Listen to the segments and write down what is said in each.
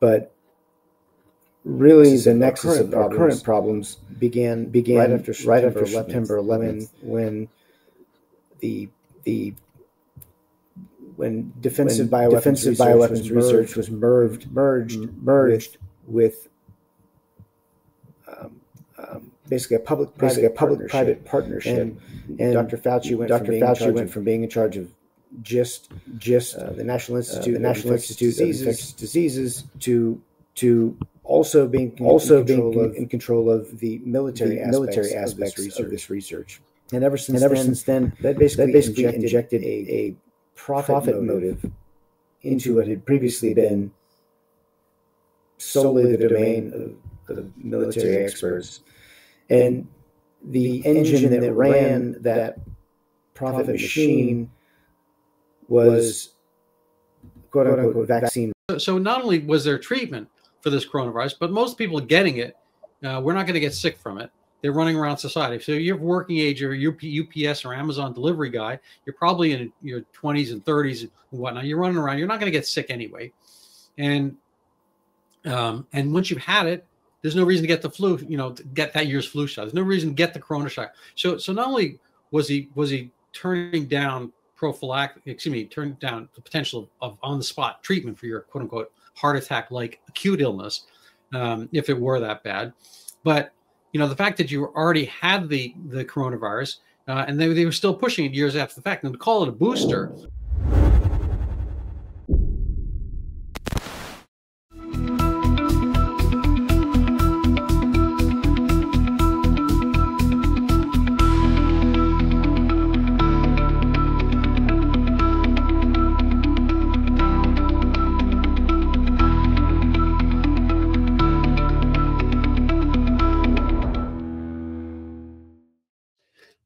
but really the nexus of our current problems began right after September 11th, when defensive bioweapons research was merged with basically a public-private partnership, and Dr. Fauci went from being in charge of just the National Institute of Infectious Diseases to also being in control of the military aspects of this research. And ever since then, that basically injected a profit motive into what had previously been solely the domain of the military experts. And the engine that ran that profit machine was quote unquote vaccine. So not only was there treatment for this coronavirus, but most people getting it, we're not going to get sick from it. They're running around society. So you're working age, or you're UPS or Amazon delivery guy, you're probably in your 20s and 30s and whatnot. You're running around. You're not going to get sick anyway. And once you've had it, there's no reason to get the flu, to get that year's flu shot. There's no reason to get the corona shot. So not only was he turning down turning down the potential of on-the-spot treatment for your quote-unquote heart attack-like acute illness, if it were that bad, but the fact that you already had the coronavirus, and they were still pushing it years after the fact, and to call it a booster.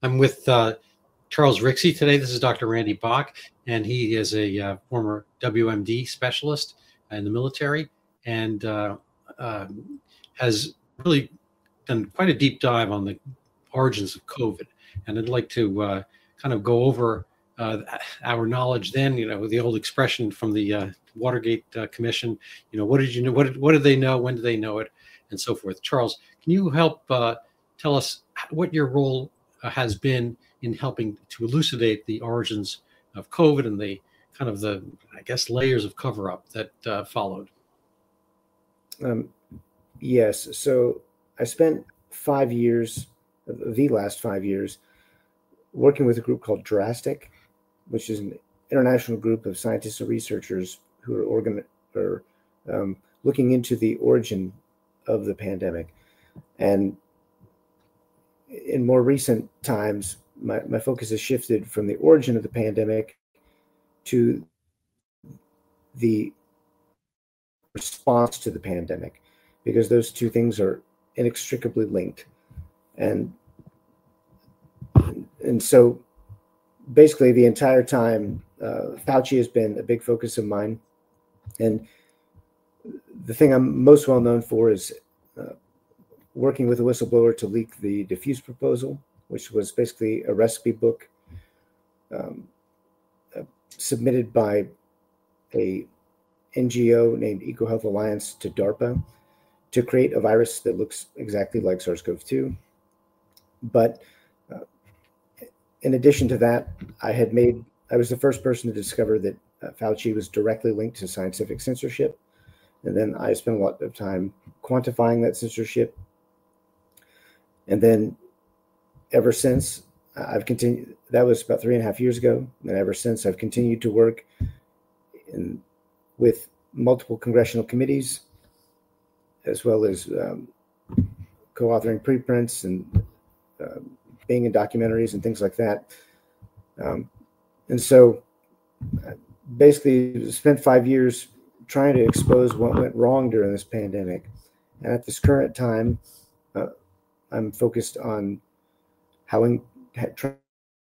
I'm with Charles Rixey today. This is Dr. Randy Bach, and he is a former WMD specialist in the military, and has really done quite a deep dive on the origins of COVID. And I'd like to kind of go over our knowledge then, the old expression from the Watergate Commission, what did you know? What did they know? When did they know it? And so forth. Charles, can you help tell us what your role has been in helping to elucidate the origins of COVID and the kind of layers of cover-up that followed? Yes. So I spent 5 years, the last 5 years, working with a group called Drastic, which is an international group of scientists and researchers who are looking into the origin of the pandemic. And in more recent times, my focus has shifted from the origin of the pandemic to the response to the pandemic, because those two things are inextricably linked. And so basically the entire time, Fauci has been a big focus of mine. And the thing I'm most well known for is working with a whistleblower to leak the diffuse proposal, which was basically a recipe book submitted by a NGO named EcoHealth Alliance to DARPA to create a virus that looks exactly like SARS-CoV-2. But in addition to that, I was the first person to discover that Fauci was directly linked to scientific censorship. And then I spent a lot of time quantifying that censorship. And then ever since, I've continued. That was about 3.5 years ago. And ever since, I've continued to work with multiple congressional committees, as well as co-authoring preprints and being in documentaries and things like that. And so basically spent 5 years trying to expose what went wrong during this pandemic. And at this current time, I'm focused on trying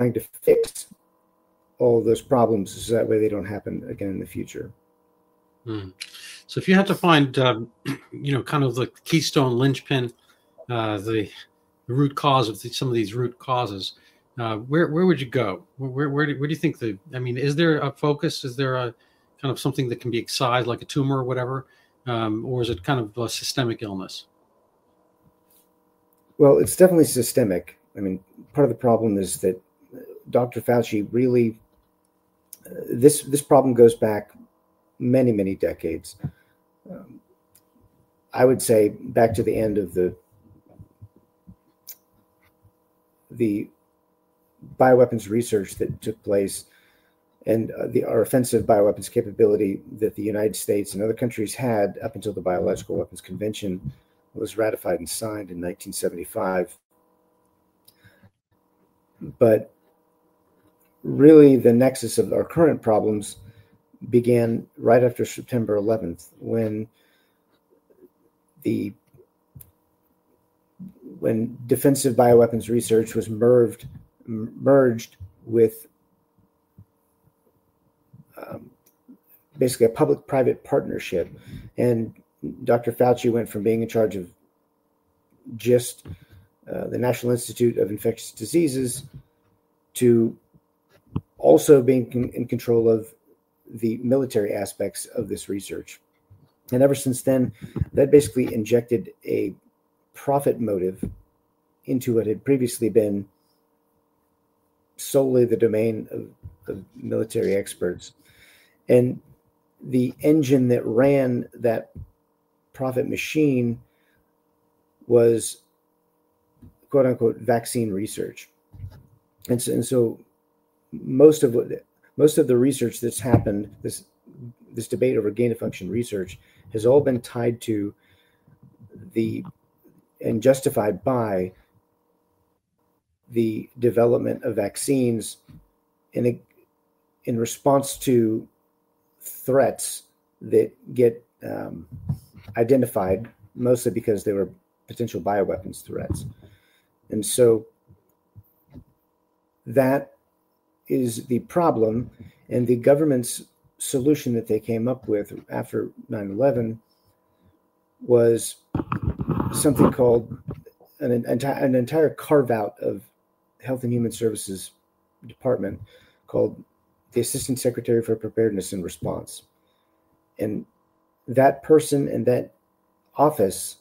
to fix all those problems so that way they don't happen again in the future. So if you had to find, kind of the keystone linchpin, the root cause of some of these root causes, where would you go? Where do you think is there a focus? Is there a kind of something that can be excised like a tumor or whatever or is it kind of a systemic illness? Well, it's definitely systemic. I mean, part of the problem is that Dr. Fauci really, this problem goes back many, many decades. I would say back to the end of the bioweapons research that took place, and our offensive bioweapons capability that the United States and other countries had up until the Biological Weapons Convention was ratified and signed in 1975. But really, the nexus of our current problems began right after September 11th, when defensive bioweapons research was merged with basically a public-private partnership. And Dr. Fauci went from being in charge of just the National Institute of Infectious Diseases to also being in control of the military aspects of this research. And ever since then, that basically injected a profit motive into what had previously been solely the domain of military experts. And the engine that ran that profit machine was quote unquote vaccine research. And so most of the research that's happened, this debate over gain of function research, has all been tied to and justified by the development of vaccines in response to threats that get identified, mostly because they were potential bioweapons threats. And so that is the problem. And the government's solution that they came up with after 9/11 was something called an entire carve out of Health and Human Services Department called the Assistant Secretary for Preparedness and Response. And that person and that office,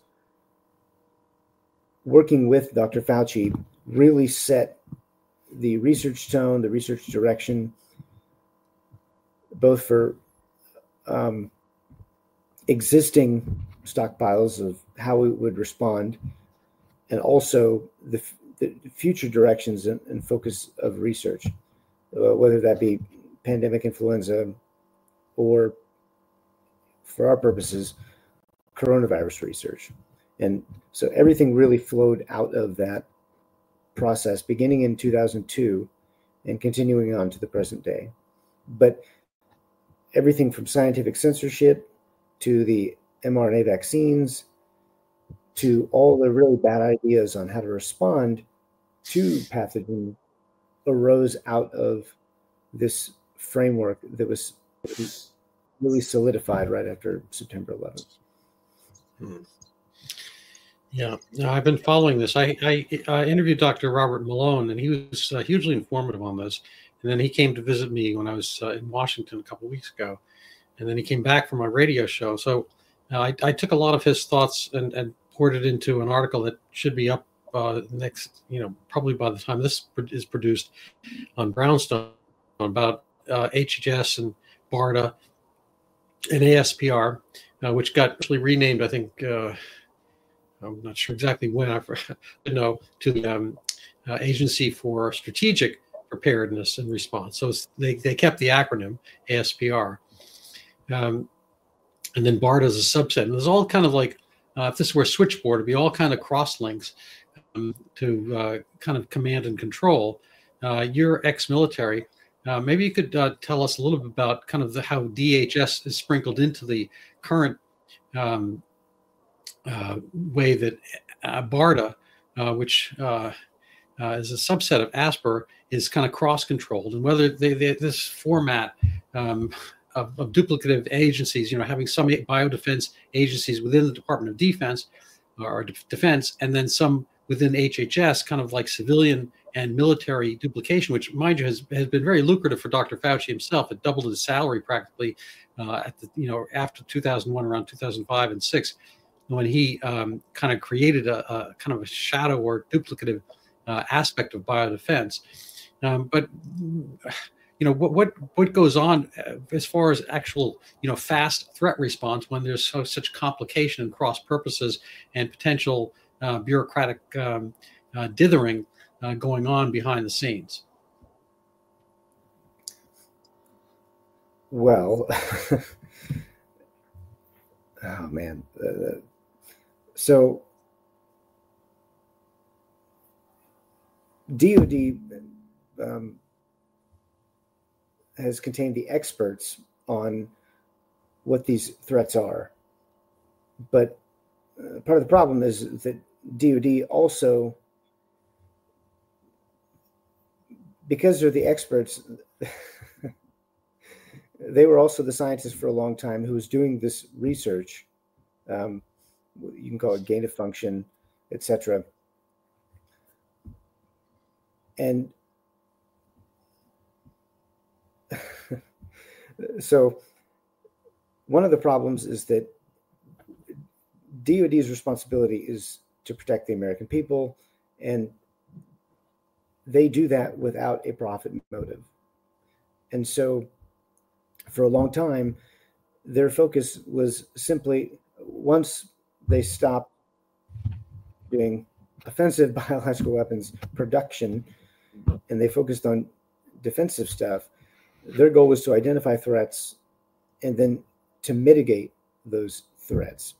working with Dr. Fauci, really set the research tone, the research direction, both for existing stockpiles of how we would respond, and also the future directions and focus of research, whether that be pandemic influenza or, for our purposes, coronavirus research. And so everything really flowed out of that process beginning in 2002 and continuing on to the present day. But everything from scientific censorship to the mRNA vaccines to all the really bad ideas on how to respond to pathogen arose out of this framework that was really solidified right after September 11th. Yeah, I've been following this. I interviewed Dr. Robert Malone, and he was hugely informative on this. And then he came to visit me when I was in Washington a couple of weeks ago. And then he came back from my radio show. So I took a lot of his thoughts and poured it into an article that should be up next, probably by the time this is produced, on Brownstone, about HHS and BARDA and ASPR, which got actually renamed, I think, I'm not sure exactly when, I know, to the Agency for Strategic Preparedness and Response. So they kept the acronym ASPR. And then BARDA is a subset. And there's all kind of like, if this were a switchboard, it'd be all kind of cross links to kind of command and control. You're ex-military. Maybe you could tell us a little bit about kind of how DHS is sprinkled into the current way that BARDA, which is a subset of ASPR, is kind of cross-controlled, and whether this format of duplicative agencies, having some biodefense agencies within the Department of Defense or Defense, and then some within HHS, kind of like civilian and military duplication, which, mind you, has been very lucrative for Dr. Fauci himself. It doubled his salary practically at the, after 2001, around 2005 and 6, when he kind of created a kind of a shadow or duplicative aspect of biodefense. But what goes on as far as actual fast threat response when there's such complication and cross purposes and potential bureaucratic dithering going on behind the scenes? Well, oh man, so DoD has contained the experts on what these threats are, but part of the problem is that DoD also, because they're the experts, they were also the scientists for a long time who was doing this research. You can call it gain of function, etc. And so one of the problems is that DoD's responsibility is to protect the American people, and they do that without a profit motive. And so for a long time, their focus was simply, once they stopped doing offensive biological weapons production and they focused on defensive stuff, their goal was to identify threats and then to mitigate those threats.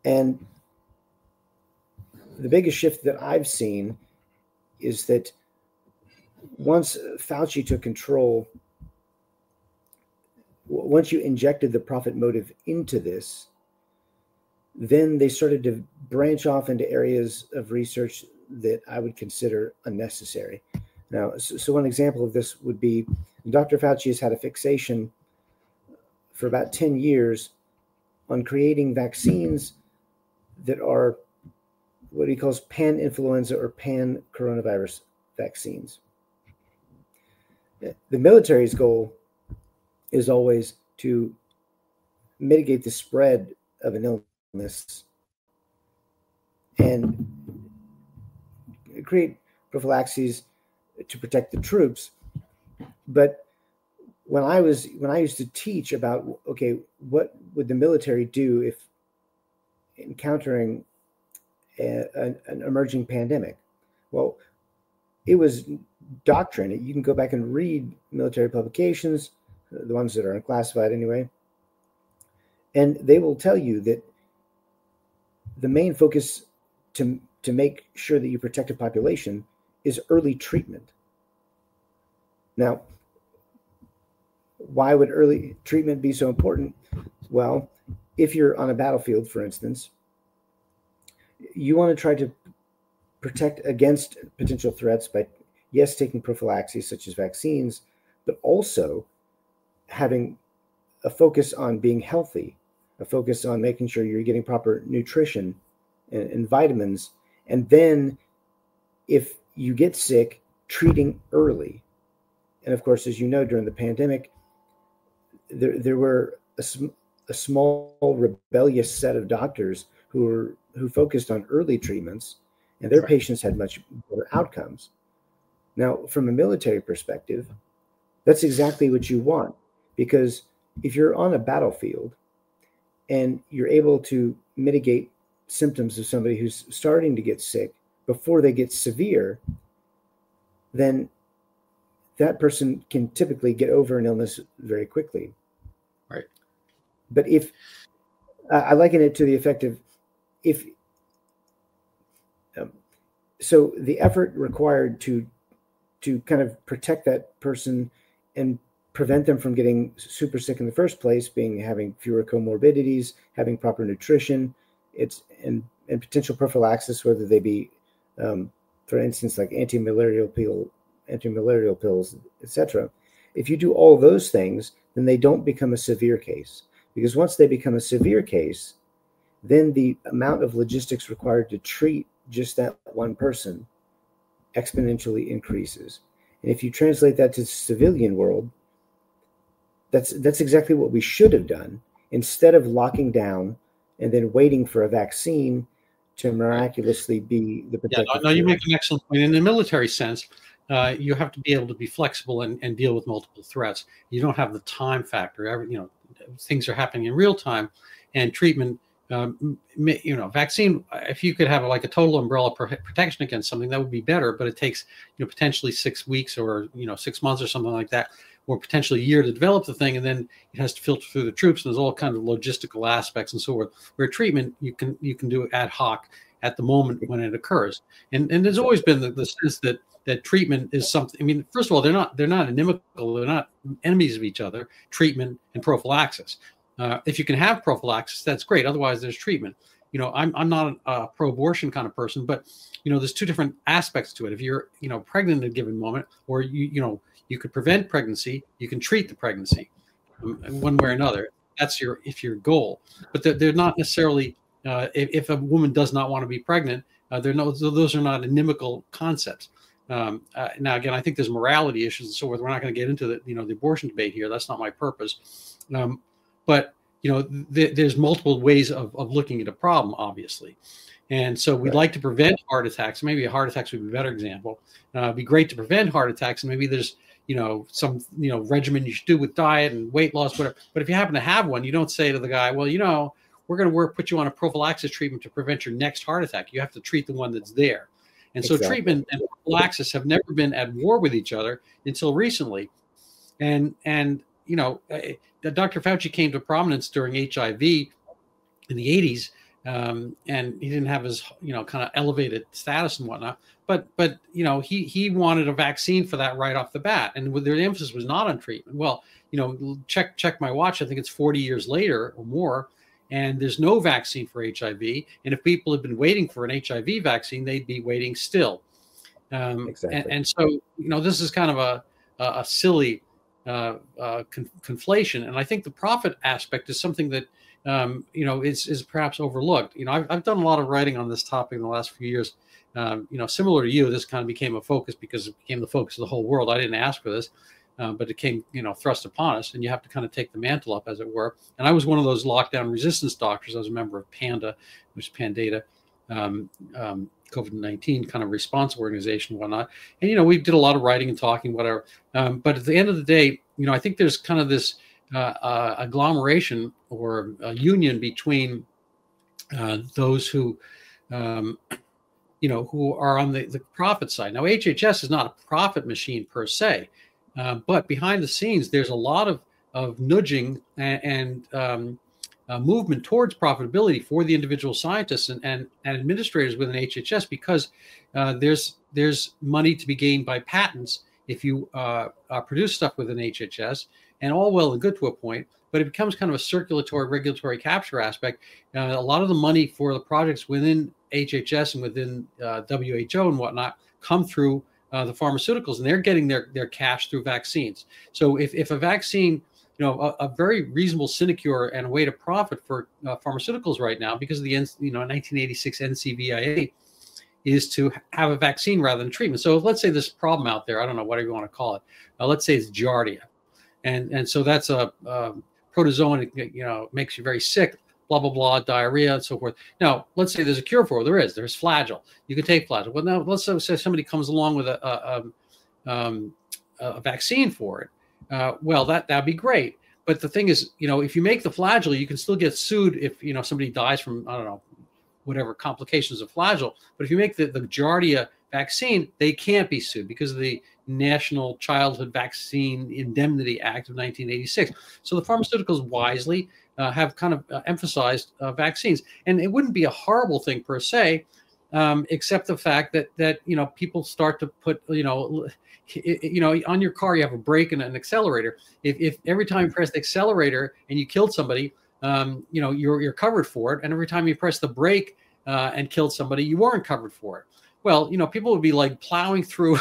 And the biggest shift that I've seen is that once Fauci took control, once you injected the profit motive into this, then they started to branch off into areas of research that I would consider unnecessary. Now, so one example of this would be Dr. Fauci has had a fixation for about 10 years on creating vaccines that are what he calls pan-influenza or pan-coronavirus vaccines. The military's goal is always to mitigate the spread of an illness and create prophylaxis to protect the troops. But when I used to teach about, okay, what would the military do if encountering an emerging pandemic? Well, it was doctrine. You can go back and read military publications, the ones that are unclassified anyway, and they will tell you that the main focus to make sure that you protect a population is early treatment. Now, why would early treatment be so important? Well, if you're on a battlefield, for instance, you want to try to protect against potential threats by, yes, taking prophylaxis such as vaccines, but also having a focus on being healthy, a focus on making sure you're getting proper nutrition and vitamins. And then if you get sick, treating early. And of course, as you know, during the pandemic, there were a small rebellious set of doctors who focused on early treatments, and their patients had much better outcomes. Now, from a military perspective, that's exactly what you want, because if you're on a battlefield and you're able to mitigate symptoms of somebody who's starting to get sick before they get severe, then that person can typically get over an illness very quickly. Right. But if I liken it to the effect of so the effort required to kind of protect that person and prevent them from getting super sick in the first place, having fewer comorbidities, having proper nutrition, and potential prophylaxis, whether they be, for instance, like anti-malarial pills, etc. If you do all those things, then they don't become a severe case. Because once they become a severe case, then the amount of logistics required to treat just that one person exponentially increases. And if you translate that to the civilian world, that's exactly what we should have done. Instead of locking down and then waiting for a vaccine to miraculously be the protective no, you cure. make an excellent point. In the military sense, you have to be able to be flexible and deal with multiple threats. You don't have the time factor. Things are happening in real time, and treatment. Vaccine. If you could have like a total umbrella protection against something, that would be better. But it takes potentially 6 weeks or 6 months or something like that, or potentially a year to develop the thing, and then it has to filter through the troops. And there's all kinds of logistical aspects and so forth. Where treatment, you can do ad hoc at the moment when it occurs. And there's always been the sense that treatment is something. I mean, first of all, they're not inimical. They're not enemies of each other. Treatment and prophylaxis. If you can have prophylaxis, that's great. Otherwise, there's treatment. I'm not a pro-abortion kind of person, but there's two different aspects to it. If you're pregnant at a given moment, or you could prevent pregnancy, you can treat the pregnancy, one way or another. That's your goal. But they're not necessarily. If a woman does not want to be pregnant, those are not inimical concepts. Now, again, I think there's morality issues and so forth. We're not going to get into the abortion debate here. That's not my purpose. But there's multiple ways of looking at a problem, obviously. And so we'd like to prevent heart attacks. Maybe heart attacks would be a better example. It'd be great to prevent heart attacks, and maybe there's some regimen you should do with diet and weight loss, whatever. But if you happen to have one, you don't say to the guy, well, we're going to put you on a prophylaxis treatment to prevent your next heart attack. You have to treat the one that's there. And so treatment and prophylaxis have never been at war with each other until recently. And Dr. Fauci came to prominence during HIV in the 80s, and he didn't have his kind of elevated status and whatnot. But he wanted a vaccine for that right off the bat, and their emphasis was not on treatment. Well, check my watch. I think it's 40 years later or more, and there's no vaccine for HIV. And if people had been waiting for an HIV vaccine, they'd be waiting still. Exactly. And so this is kind of a silly conflation, and I think the profit aspect is something that is perhaps overlooked. I've done a lot of writing on this topic in the last few years. Similar to you, this kind of became a focus because it became the focus of the whole world. I didn't ask for this, but it came thrust upon us, and you have to kind of take the mantle up, as it were. And I was one of those lockdown resistance doctors. I was a member of PANDA, which is Pandata, COVID-19 kind of response organization and whatnot. And, we did a lot of writing and talking, whatever. But at the end of the day, I think there's kind of this agglomeration or a union between those who, who are on the profit side. Now, HHS is not a profit machine per se, but behind the scenes, there's a lot of nudging and movement towards profitability for the individual scientists and administrators within HHS, because there's money to be gained by patents if you produce stuff within HHS, and all well and good to a point, but it becomes kind of a circulatory regulatory capture aspect. A lot of the money for the projects within HHS and within WHO and whatnot come through the pharmaceuticals, and they're getting their cash through vaccines. So if a vaccine, a very reasonable sinecure and a way to profit for pharmaceuticals right now, because of the 1986 NCVIA, is to have a vaccine rather than treatment. So let's say this problem out there, I don't know, whatever you want to call it. Let's say it's Giardia. And so that's a protozoan, makes you very sick, blah, blah, blah, diarrhea, and so forth. Now, let's say there's a cure for it. There's Flagyl. You can take Flagyl. Well, now let's say somebody comes along with a vaccine for it. Well, that'd be great. But the thing is, if you make the Flagyl, you can still get sued if, somebody dies from, I don't know, whatever complications of Flagyl. But if you make the Giardia vaccine, they can't be sued because of the National Childhood Vaccine Indemnity Act of 1986. So the pharmaceuticals wisely have kind of emphasized vaccines. And it wouldn't be a horrible thing per se, except the fact that people start to put, on your car, you have a brake and an accelerator. If every time you press the accelerator and you killed somebody, you're covered for it. And every time you press the brake and killed somebody, you weren't covered for it. Well, people would be like plowing through,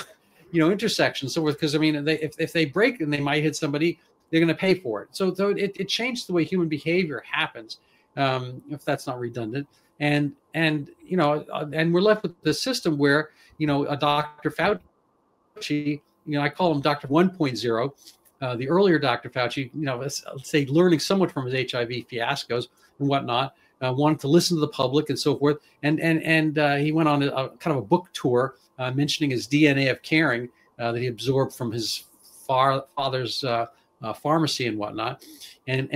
intersections. So because if they brake and they might hit somebody, they're going to pay for it. So it changed the way human behavior happens. if that's not redundant. And and we're left with this system where a Dr. Fauci, I call him Dr. 1.0. The earlier Dr. Fauci, let's say learning somewhat from his HIV fiascos and whatnot, wanted to listen to the public and so forth. And he went on a kind of a book tour mentioning his DNA of caring that he absorbed from his father's pharmacy and whatnot. And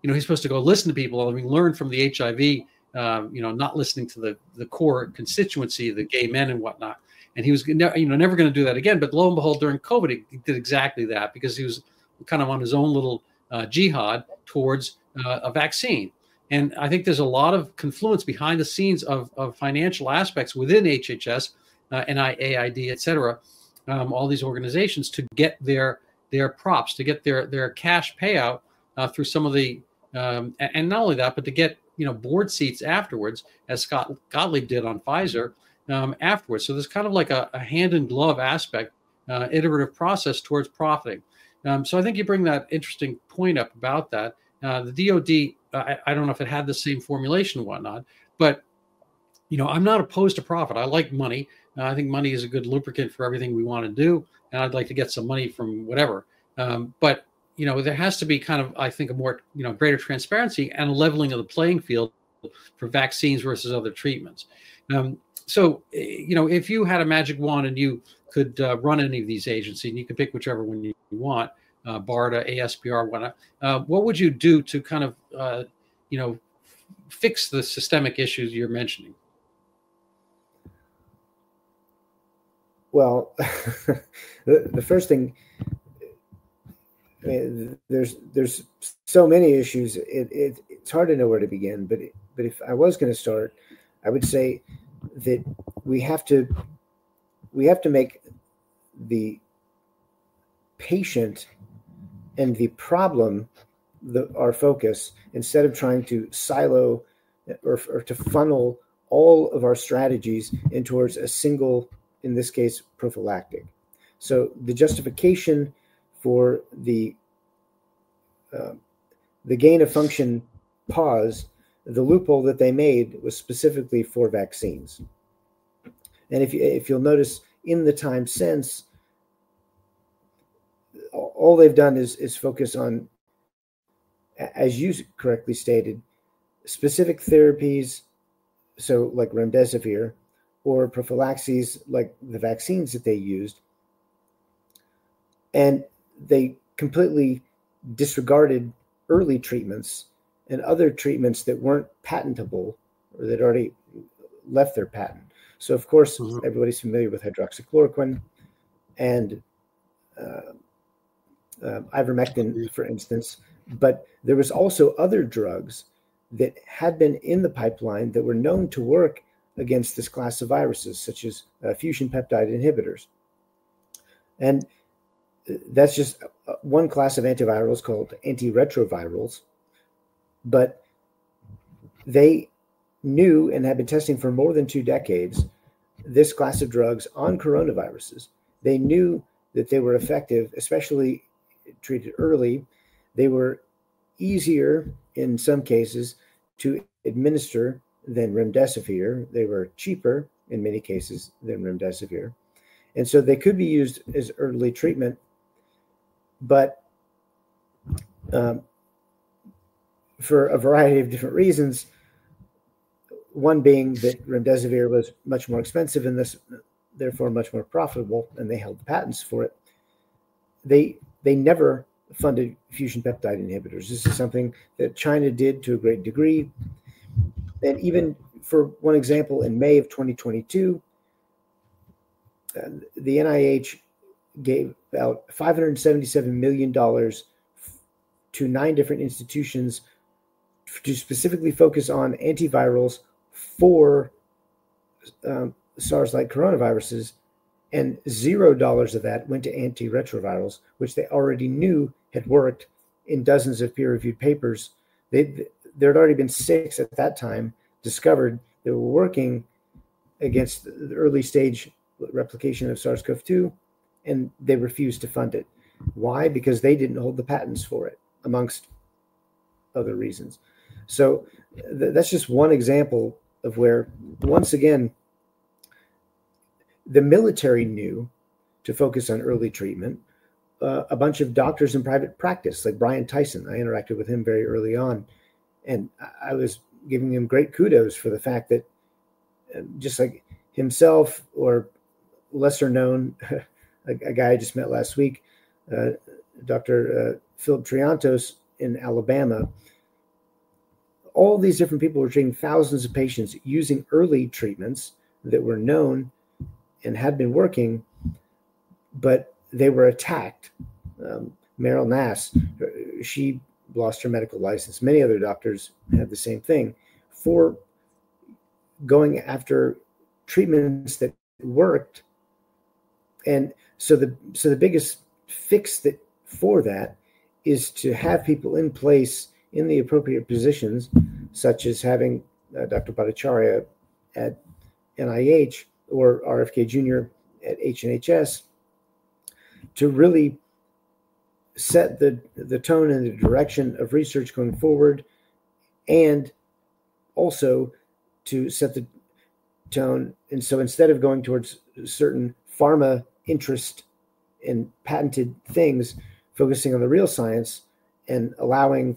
he's supposed to go listen to people. I mean, learn from the HIV, not listening to the core constituency, the gay men and whatnot. And he was never going to do that again. But lo and behold, during COVID, he did exactly that because he was kind of on his own little jihad towards a vaccine. And I think there's a lot of confluence behind the scenes of financial aspects within HHS, NIAID, et cetera, all these organizations to get their props, to get their cash payout through some of the, and not only that, but to get board seats afterwards, as Scott Gottlieb did on Pfizer afterwards. So there's kind of like a hand in glove aspect, iterative process towards profiting. So I think you bring that interesting point up about that. The DoD, I don't know if it had the same formulation and whatnot, but I'm not opposed to profit. I like money. I think money is a good lubricant for everything we want to do, and I'd like to get some money from whatever. But there has to be kind of, I think, a more greater transparency and a leveling of the playing field for vaccines versus other treatments. So if you had a magic wand and you could run any of these agencies, and you could pick whichever one you want, BARDA, ASPR, whatnot, what would you do to kind of fix the systemic issues you're mentioning? Well, the first thing, there's so many issues. It's hard to know where to begin. But if I was going to start, I would say that we have to make the patient and the problem our focus, instead of trying to silo or to funnel all of our strategies in towards a single, in this case, prophylactic. So the justification for the gain of function pause, the loophole that they made was specifically for vaccines. And if you'll notice, in the time since, all they've done is focus on, as you correctly stated, specific therapies, so like remdesivir, or prophylaxis like the vaccines that they used, and they completely disregarded early treatments and other treatments that weren't patentable or that already left their patent. So, of course, everybody's familiar with hydroxychloroquine and ivermectin, for instance. But there was also other drugs that had been in the pipeline that were known to work against this class of viruses, such as fusion peptide inhibitors. And that's just one class of antivirals called antiretrovirals. But they knew and had been testing for more than 2 decades this class of drugs on coronaviruses. They knew that they were effective, especially treated early. They were easier in some cases to administer than remdesivir. They were cheaper in many cases than remdesivir. And so they could be used as early treatment. But for a variety of different reasons, one being that remdesivir was much more expensive and this, therefore much more profitable, and they held the patents for it. They never funded fusion peptide inhibitors. This is something that China did to a great degree. And even for one example, in May of 2022, the NIH gave out $577 million to 9 different institutions to specifically focus on antivirals for SARS-like coronaviruses, and $0 of that went to antiretrovirals, which they already knew had worked in dozens of peer-reviewed papers. There had already been 6 at that time discovered that were working against the early stage replication of SARS-CoV-2, and they refused to fund it. Why? Because they didn't hold the patents for it, amongst other reasons. So that's just one example of where, once again, the military knew to focus on early treatment. A bunch of doctors in private practice, like Brian Tyson, I interacted with him very early on, and I was giving him great kudos for the fact that just like himself or lesser known, a guy I just met last week, Dr. Philip Triantos in Alabama, all these different people were treating thousands of patients using early treatments that were known and had been working, but they were attacked. Meryl Nass, she lost her medical license. Many other doctors had the same thing for going after treatments that worked. And so the biggest fix for that is to have people in place in the appropriate positions, such as having Dr. Bhattacharya at NIH or RFK Jr. at HNHS, to really set the tone and the direction of research going forward, and also to set the tone. And so instead of going towards certain pharma interest in patented things, focusing on the real science and allowing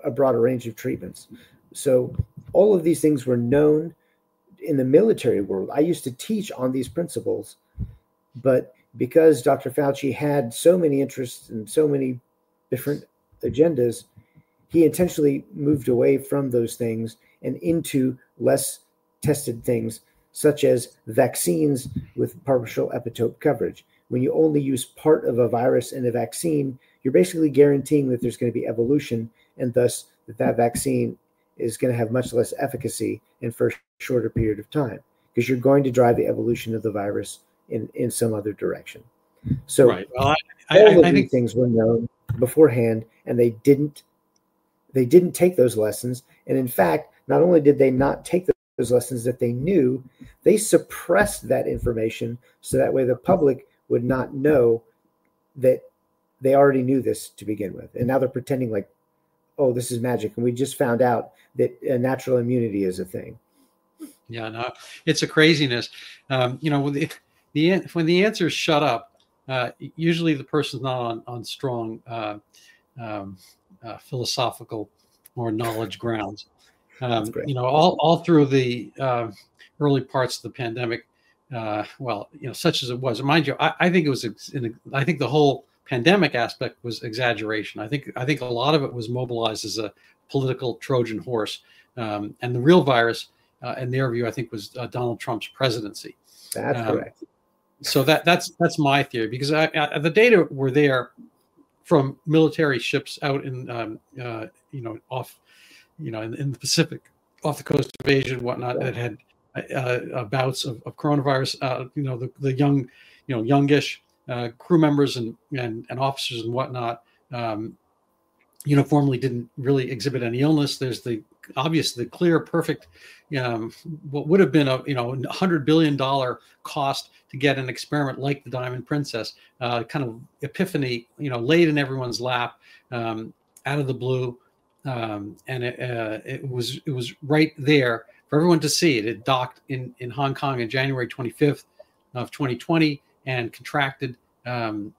a broader range of treatments. So all of these things were known in the military world. I used to teach on these principles, but because Dr. Fauci had so many interests and so many different agendas, he intentionally moved away from those things and into less tested things, such as vaccines with partial epitope coverage. When you only use part of a virus in a vaccine, you're basically guaranteeing that there's going to be evolution, and thus that vaccine is going to have much less efficacy and for a shorter period of time, because you're going to drive the evolution of the virus in some other direction. So right. Well, I think things were known beforehand, and they didn't take those lessons. And in fact, not only did they not take those lessons that they knew, they suppressed that information so that way the public would not know that they already knew this to begin with. And now they're pretending like, oh, this is magic, and we just found out that natural immunity is a thing. Yeah, no, it's a craziness. When the answers shut up, usually the person's not on strong philosophical or knowledge grounds. All through the early parts of the pandemic, such as it was. Mind you, I think it was. I think the whole pandemic aspect was exaggeration. I think a lot of it was mobilized as a political Trojan horse, and the real virus, in their view, I think was Donald Trump's presidency. That's correct. So that's my theory, because the data were there from military ships out in off in the Pacific, off the coast of Asia and whatnot, that had bouts of coronavirus. The young, youngish crew members and officers and whatnot uniformly didn't really exhibit any illness. There's the clear, perfect, what would have been a $100 billion cost to get an experiment like the Diamond Princess, kind of epiphany, laid in everyone's lap, out of the blue, and it was right there for everyone to see. It docked in Hong Kong on January 25th of 2020 and contracted the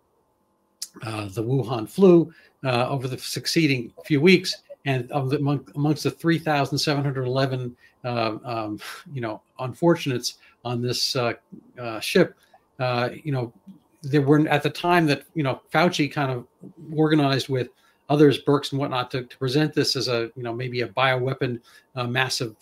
Wuhan flu over the succeeding few weeks. And amongst the 3,711 unfortunates on this ship, there were, at the time that Fauci kind of organized with others, Birx and whatnot, to present this as a maybe a bioweapon, massive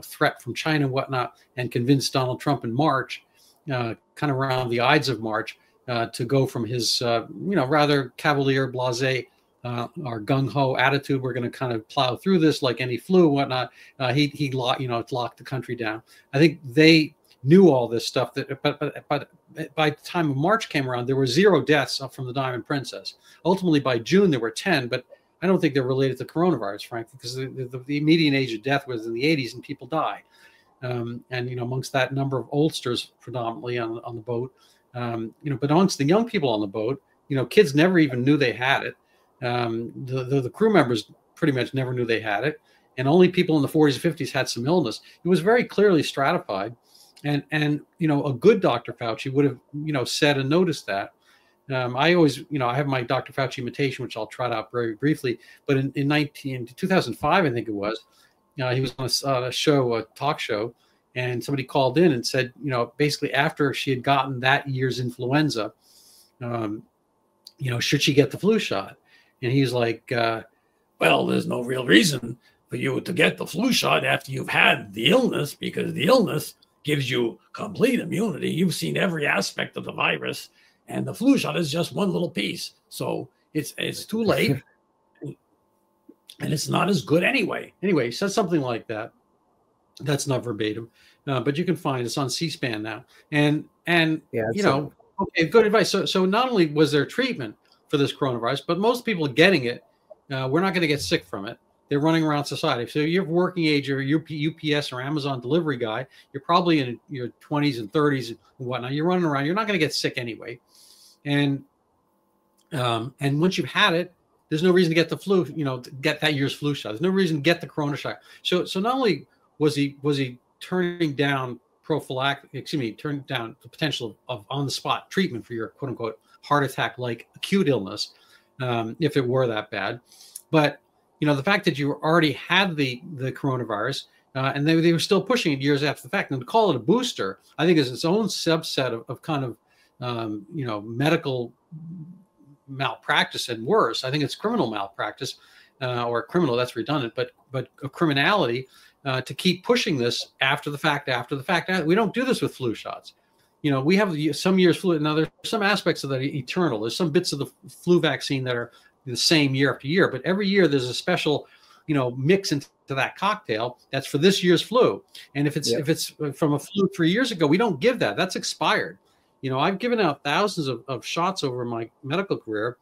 threat from China and whatnot, and convinced Donald Trump in March, kind of around the Ides of March, to go from his rather cavalier, blasé, our gung-ho attitude, we're going to kind of plow through this like any flu and whatnot. He locked the country down. I think they knew all this stuff, but by the time of March came around, there were 0 deaths from the Diamond Princess. Ultimately, by June, there were 10, but I don't think they're related to coronavirus, frankly, because the median age of death was in the 80s and people died. And amongst that number of oldsters predominantly on the boat, but amongst the young people on the boat, kids never even knew they had it. The crew members pretty much never knew they had it, and only people in the 40s and 50s had some illness. It was very clearly stratified, and a good Dr. Fauci would have said and noticed that. I always, I have my Dr. Fauci imitation, which I'll trot out very briefly. But in 2005, I think it was, he was on a show, a talk show, and somebody called in and said, basically after she had gotten that year's influenza, should she get the flu shot? And he's like, well, there's no real reason for you to get the flu shot after you've had the illness, because the illness gives you complete immunity. You've seen every aspect of the virus. And the flu shot is just one little piece. So it's too late. And it's not as good anyway. Anyway, he said something like that. That's not verbatim. But you can find it's on C-SPAN now. And okay, good advice. So not only was there treatment for this coronavirus, but most people getting it, we're not going to get sick from it. They're running around society. So you're working age or UPS or Amazon delivery guy, you're probably in your 20s and 30s and whatnot. You're running around. You're not going to get sick anyway. And once you've had it, there's no reason to get the flu, to get that year's flu shot. There's no reason to get the corona shot. So not only was he turning down turning down the potential of on-the-spot treatment for your quote-unquote heart attack-like acute illness, if it were that bad, but the fact that you already had the coronavirus, and they were still pushing it years after the fact, and to call it a booster, I think is its own subset of kind of medical malpractice and worse. I think it's criminal malpractice, or criminal, that's redundant, but a criminality to keep pushing this after the fact. We don't do this with flu shots. We have some years flu. Now there's some aspects of that eternal. There's some bits of the flu vaccine that are the same year after year, but every year there's a special, mix into that cocktail that's for this year's flu. And if it's from a flu 3 years ago, we don't give that. That's expired. I've given out thousands of shots over my medical career,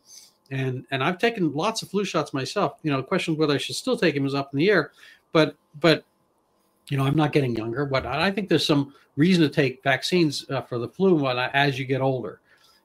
and I've taken lots of flu shots myself. The question of whether I should still take them is up in the air, but I'm not getting younger. But I think there's some reason to take vaccines for the flu and whatnot as you get older.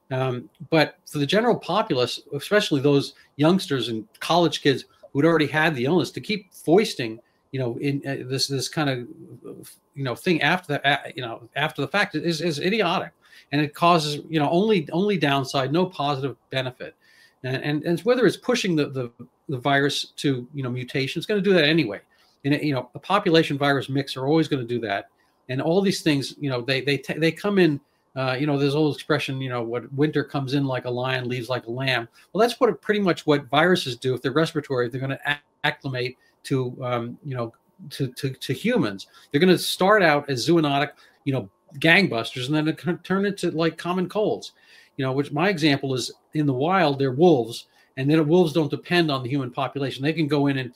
But for the general populace, especially those youngsters and college kids who'd already had the illness, to keep foisting, in this kind of, thing after the fact is idiotic. And it causes, only downside, no positive benefit. And whether it's pushing the virus to, mutation, it's going to do that anyway. And, a population virus mix are always going to do that. And all these things, they come in, there's old expression, what winter comes in like a lion, leaves like a lamb. Well, that's pretty much what viruses do. If they're respiratory, they're going to acclimate to, to humans. They're going to start out as zoonotic, gangbusters, and then it can turn into like common colds, which my example is in the wild, they're wolves, and then wolves don't depend on the human population. They can go in and,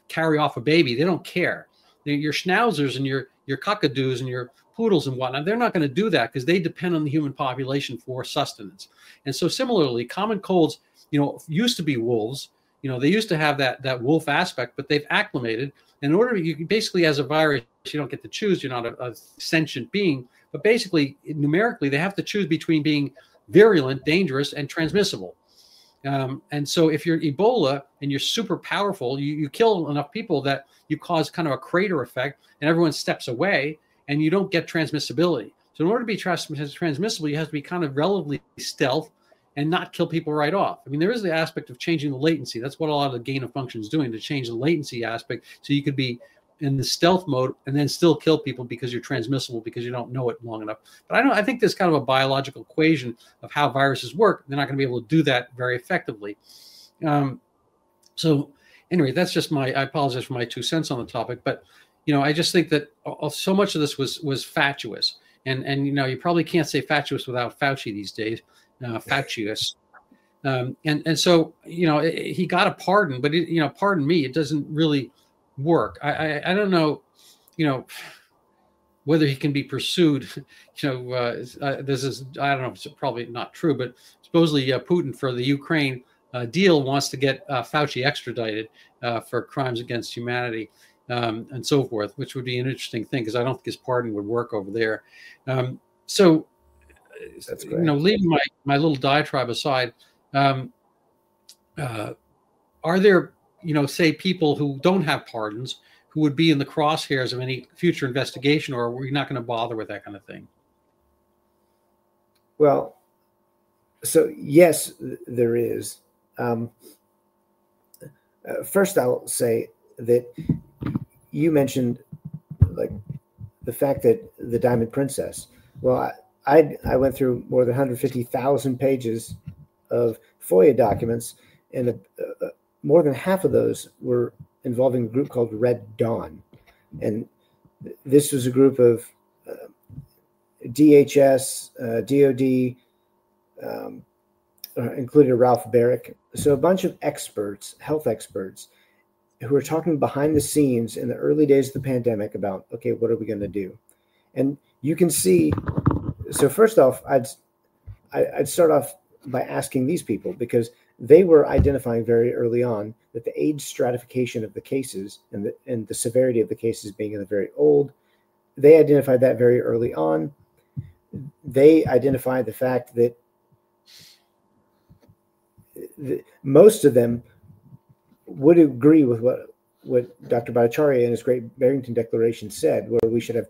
carry off a baby. They don't care. Your schnauzers and your cockadoos and your poodles and whatnot, they're not going to do that because they depend on the human population for sustenance. And so similarly, common colds, used to be wolves. They used to have that wolf aspect, but they've acclimated. In order, you basically, as a virus, you don't get to choose. You're not a sentient being, but basically, numerically, they have to choose between being virulent, dangerous, and transmissible. And so if you're Ebola and you're super powerful, you kill enough people that you cause kind of a crater effect, and everyone steps away, and you don't get transmissibility. So in order to be transmissible, you have to be kind of relatively stealth and not kill people right off. I mean, there is the aspect of changing the latency. That's what a lot of the gain of function is doing, to change the latency aspect, so you could be in the stealth mode and then still kill people because you're transmissible, because you don't know it long enough. But I think there's kind of a biological equation of how viruses work. They're not going to be able to do that very effectively. So anyway, that's just I apologize for my 2 cents on the topic, but I just think that so much of this was fatuous, and you probably can't say fatuous without Fauci these days. Fatuous. And so he got a pardon, but pardon me, it doesn't really work. I don't know, whether he can be pursued. This is, I don't know, it's probably not true, but supposedly Putin, for the Ukraine deal, wants to get Fauci extradited for crimes against humanity, and so forth, which would be an interesting thing, because I don't think his pardon would work over there. So that's great. Leaving my little diatribe aside, are there say people who don't have pardons, who would be in the crosshairs of any future investigation, or are we not going to bother with that kind of thing? Well, so yes, there is. First, I'll say that you mentioned like the fact that the Diamond Princess. Well, I went through more than 150,000 pages of FOIA documents, and more than half of those were involving a group called Red Dawn. And this was a group of DHS, DOD, included Ralph Barrick. So a bunch of experts, health experts, who were talking behind the scenes in the early days of the pandemic about, okay, what are we going to do? And you can see, so first off, I'd start off by asking these people, because they were identifying very early on that the age stratification of the cases and the severity of the cases being in the very old, they identified that very early on. They identified the fact that most of them would agree with what Dr. Bhattacharya in his Great Barrington Declaration said, where we should have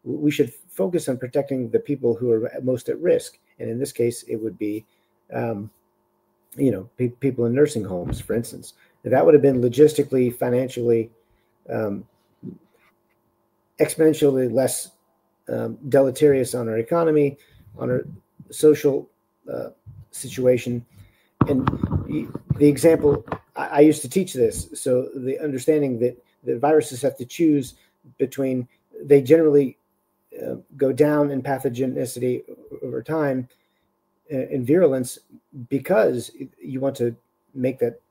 we should focus on protecting the people who are most at risk. And in this case, it would be, people in nursing homes, for instance. That would have been logistically, financially, exponentially less deleterious on our economy, on our social situation. And the example, I used to teach this, so the understanding that the viruses have to choose between, they generally go down in pathogenicity over time in virulence, because you want to make that,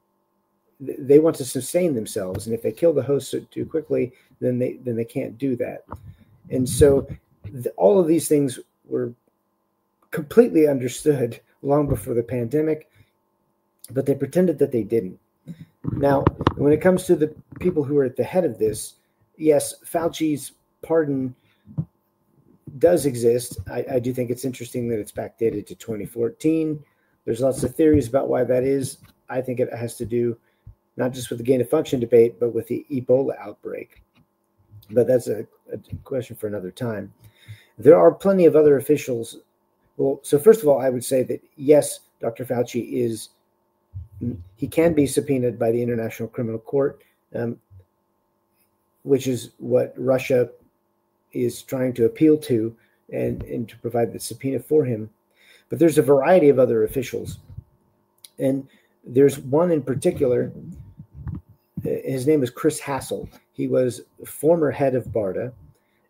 they want to sustain themselves, and if they kill the host too quickly, then they can't do that. And so all of these things were completely understood long before the pandemic, but they pretended that they didn't. Now, when it comes to the people who are at the head of this, yes, Fauci's pardon does exist. I do think it's interesting that it's backdated to 2014. There's lots of theories about why that is. I think it has to do not just with the gain of function debate, but with the Ebola outbreak. But that's a question for another time. There are plenty of other officials. Well, so first of all, I would say that yes, Dr. Fauci he can be subpoenaed by the International Criminal Court, which is what Russia is trying to appeal to and to provide the subpoena for him. But there's a variety of other officials. And there's one in particular, his name is Chris Hassel. He was former head of BARDA.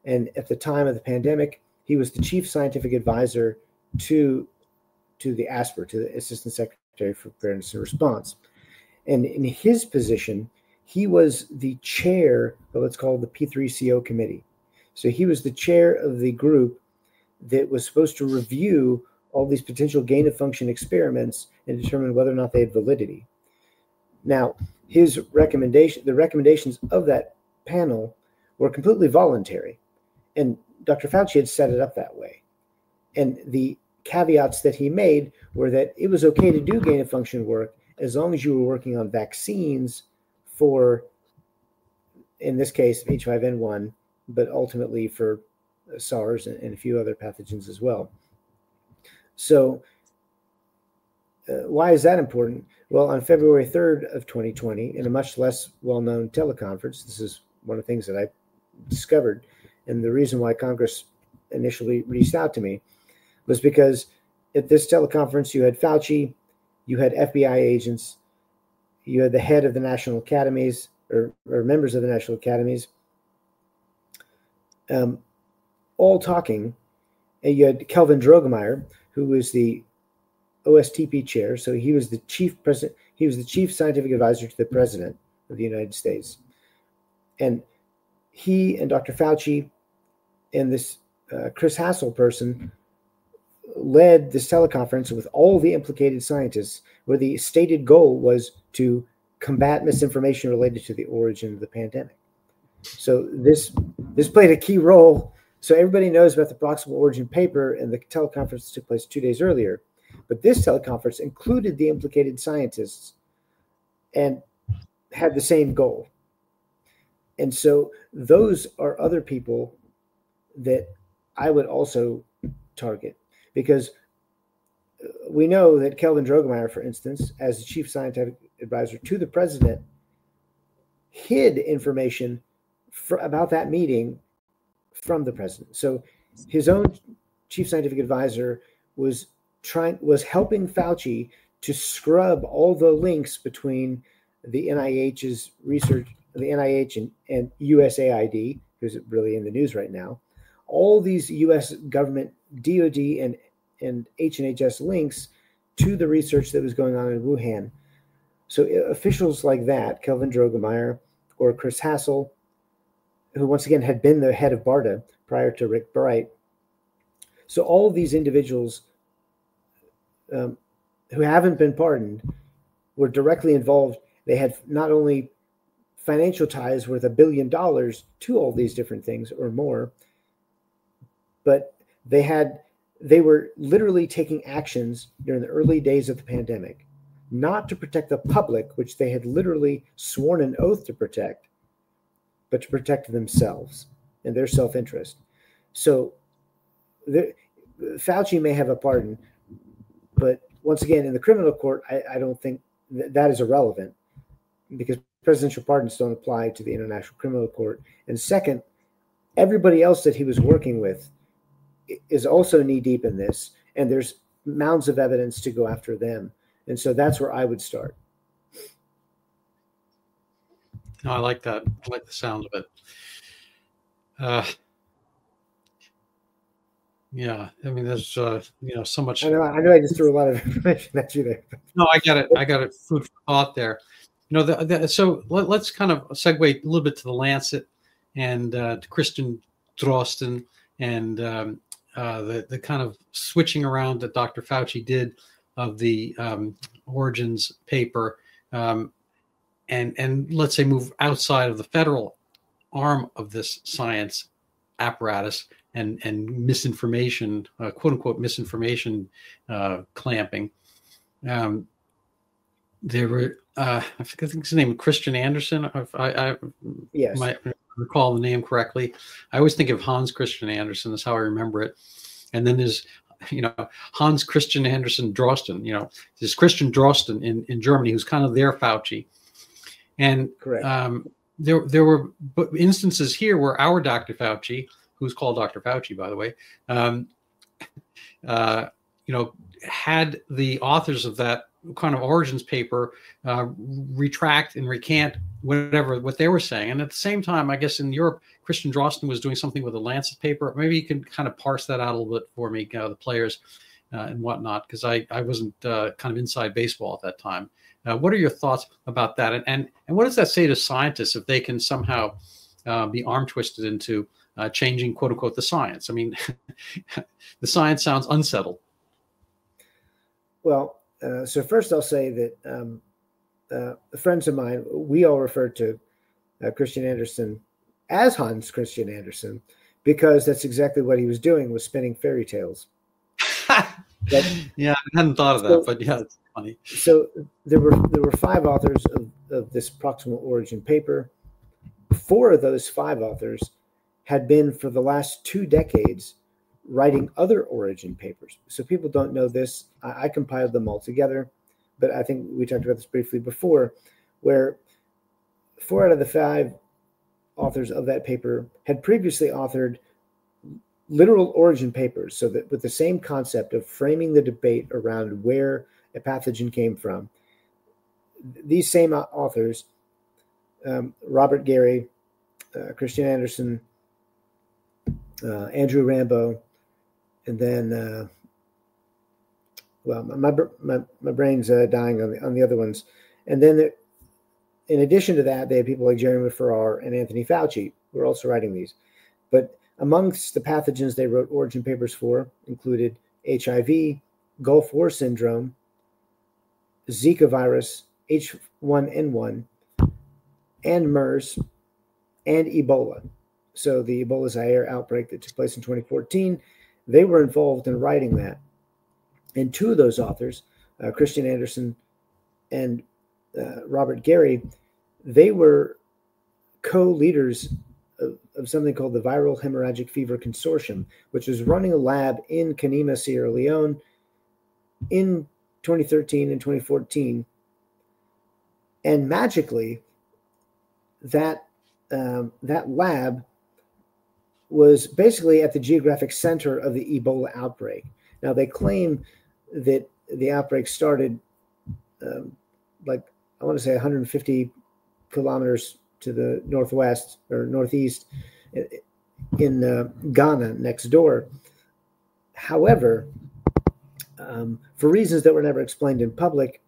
And at the time of the pandemic, he was the chief scientific advisor to the ASPR, to the Assistant Secretary for Preparedness and Response. And in his position, he was the chair of what's called the P3CO committee. So he was the chair of the group that was supposed to review all these potential gain of function experiments and determine whether or not they had validity. Now, the recommendations of that panel were completely voluntary, and Dr. Fauci had set it up that way. And the caveats that he made were that it was okay to do gain of function work as long as you were working on vaccines for, in this case, H5N1, but ultimately for SARS and a few other pathogens as well. So why is that important? Well, on February 3rd of 2020, in a much less well-known teleconference, this is one of the things that I discovered, and the reason why Congress initially reached out to me was because at this teleconference, you had Fauci, you had FBI agents, you had the head of the national academies, or members of the national academies, all talking. And you had Kelvin Drogemeyer, who was the OSTP chair. So he was the chief scientific advisor to the president of the United States. And he and Dr. Fauci and this Chris Hassel person led this teleconference with all the implicated scientists, where the stated goal was to combat misinformation related to the origin of the pandemic. So this played a key role. So everybody knows about the proximal origin paper and the teleconference that took place 2 days earlier. But this teleconference included the implicated scientists and had the same goal. And so those are other people that I would also target, because we know that Kelvin Droegemeier, for instance, as the chief scientific advisor to the president, hid information about that meeting from the president. So his own chief scientific advisor was helping Fauci to scrub all the links between the NIH's research, the NIH and USAID, who's really in the news right now, all these U.S. government DoD and H&HS links to the research that was going on in Wuhan. So officials like that, Kelvin Droegemeier or Chris Hassel, who once again had been the head of BARDA prior to Rick Bright. So all of these individuals who haven't been pardoned were directly involved. They had not only financial ties worth $1 billion to all these different things or more, but they were literally taking actions during the early days of the pandemic, not to protect the public, which they had literally sworn an oath to protect, but to protect themselves and their self-interest. So Fauci may have a pardon, but once again, in the criminal court, I don't think that is irrelevant, because presidential pardons don't apply to the International Criminal Court. And second, everybody else that he was working with is also knee-deep in this, and there's mounds of evidence to go after them. And so that's where I would start. No, I like that. I like the sound of it. Yeah, I mean, there's so much. I know I just threw a lot of information at you there. No, I got it. I got it. Food for thought there. So let's kind of segue a little bit to the Lancet and to Christian Drosten and the kind of switching around that Dr. Fauci did of the Origins paper, and let's say move outside of the federal arm of this science apparatus and misinformation, quote unquote misinformation clamping. There were I think his name Christian Andersen. I yes. might recall the name correctly. I always think of Hans Christian Andersen. That's how I remember it. And then there's Hans Christian Andersen Drosten. There's Christian Drosten in Germany, who's kind of their Fauci. And correct. There were instances here where our Dr. Fauci, who's called Dr. Fauci, by the way, had the authors of that kind of Origins paper retract and recant what they were saying. And at the same time, I guess in Europe, Christian Drosten was doing something with the Lancet paper. Maybe you can kind of parse that out a little bit for me, the players and whatnot, because I wasn't kind of inside baseball at that time. What are your thoughts about that? And what does that say to scientists if they can somehow be arm twisted into changing, quote unquote, the science? I mean, the science sounds unsettled. Well, so first I'll say that friends of mine, we all refer to Christian Andersen as Hans Christian Andersen, because that's exactly what he was doing, was spinning fairy tales. Yeah, I hadn't thought of that, but yeah, it's funny. So there were 5 authors of this proximal origin paper. 4 of those 5 authors had been for the last 2 decades writing other origin papers. So people don't know this. I compiled them all together, but I think we talked about this briefly before, where 4 out of the 5 authors of that paper had previously authored literal origin papers, so that with the same concept of framing the debate around where a pathogen came from. These same authors, Robert Gary, Christian Andersen, Andrew Rambo, and then, my brain's dying on the other ones. And then, in addition to that, they had people like Jeremy Farrar and Anthony Fauci who were also writing these. But amongst the pathogens they wrote origin papers for included HIV, Gulf War syndrome, Zika virus, H1N1, and MERS, and Ebola. So the Ebola Zaire outbreak that took place in 2014, they were involved in writing that. And 2 of those authors, Christian Andersen and Robert Gary, they were co-leaders of something called the Viral Hemorrhagic Fever Consortium, which was running a lab in Kanema, Sierra Leone in 2013 and 2014. And magically, that lab was basically at the geographic center of the Ebola outbreak. Now, they claim that the outbreak started like, I want to say 150 kilometers to the northwest or northeast in Ghana next door. However, for reasons that were never explained in public,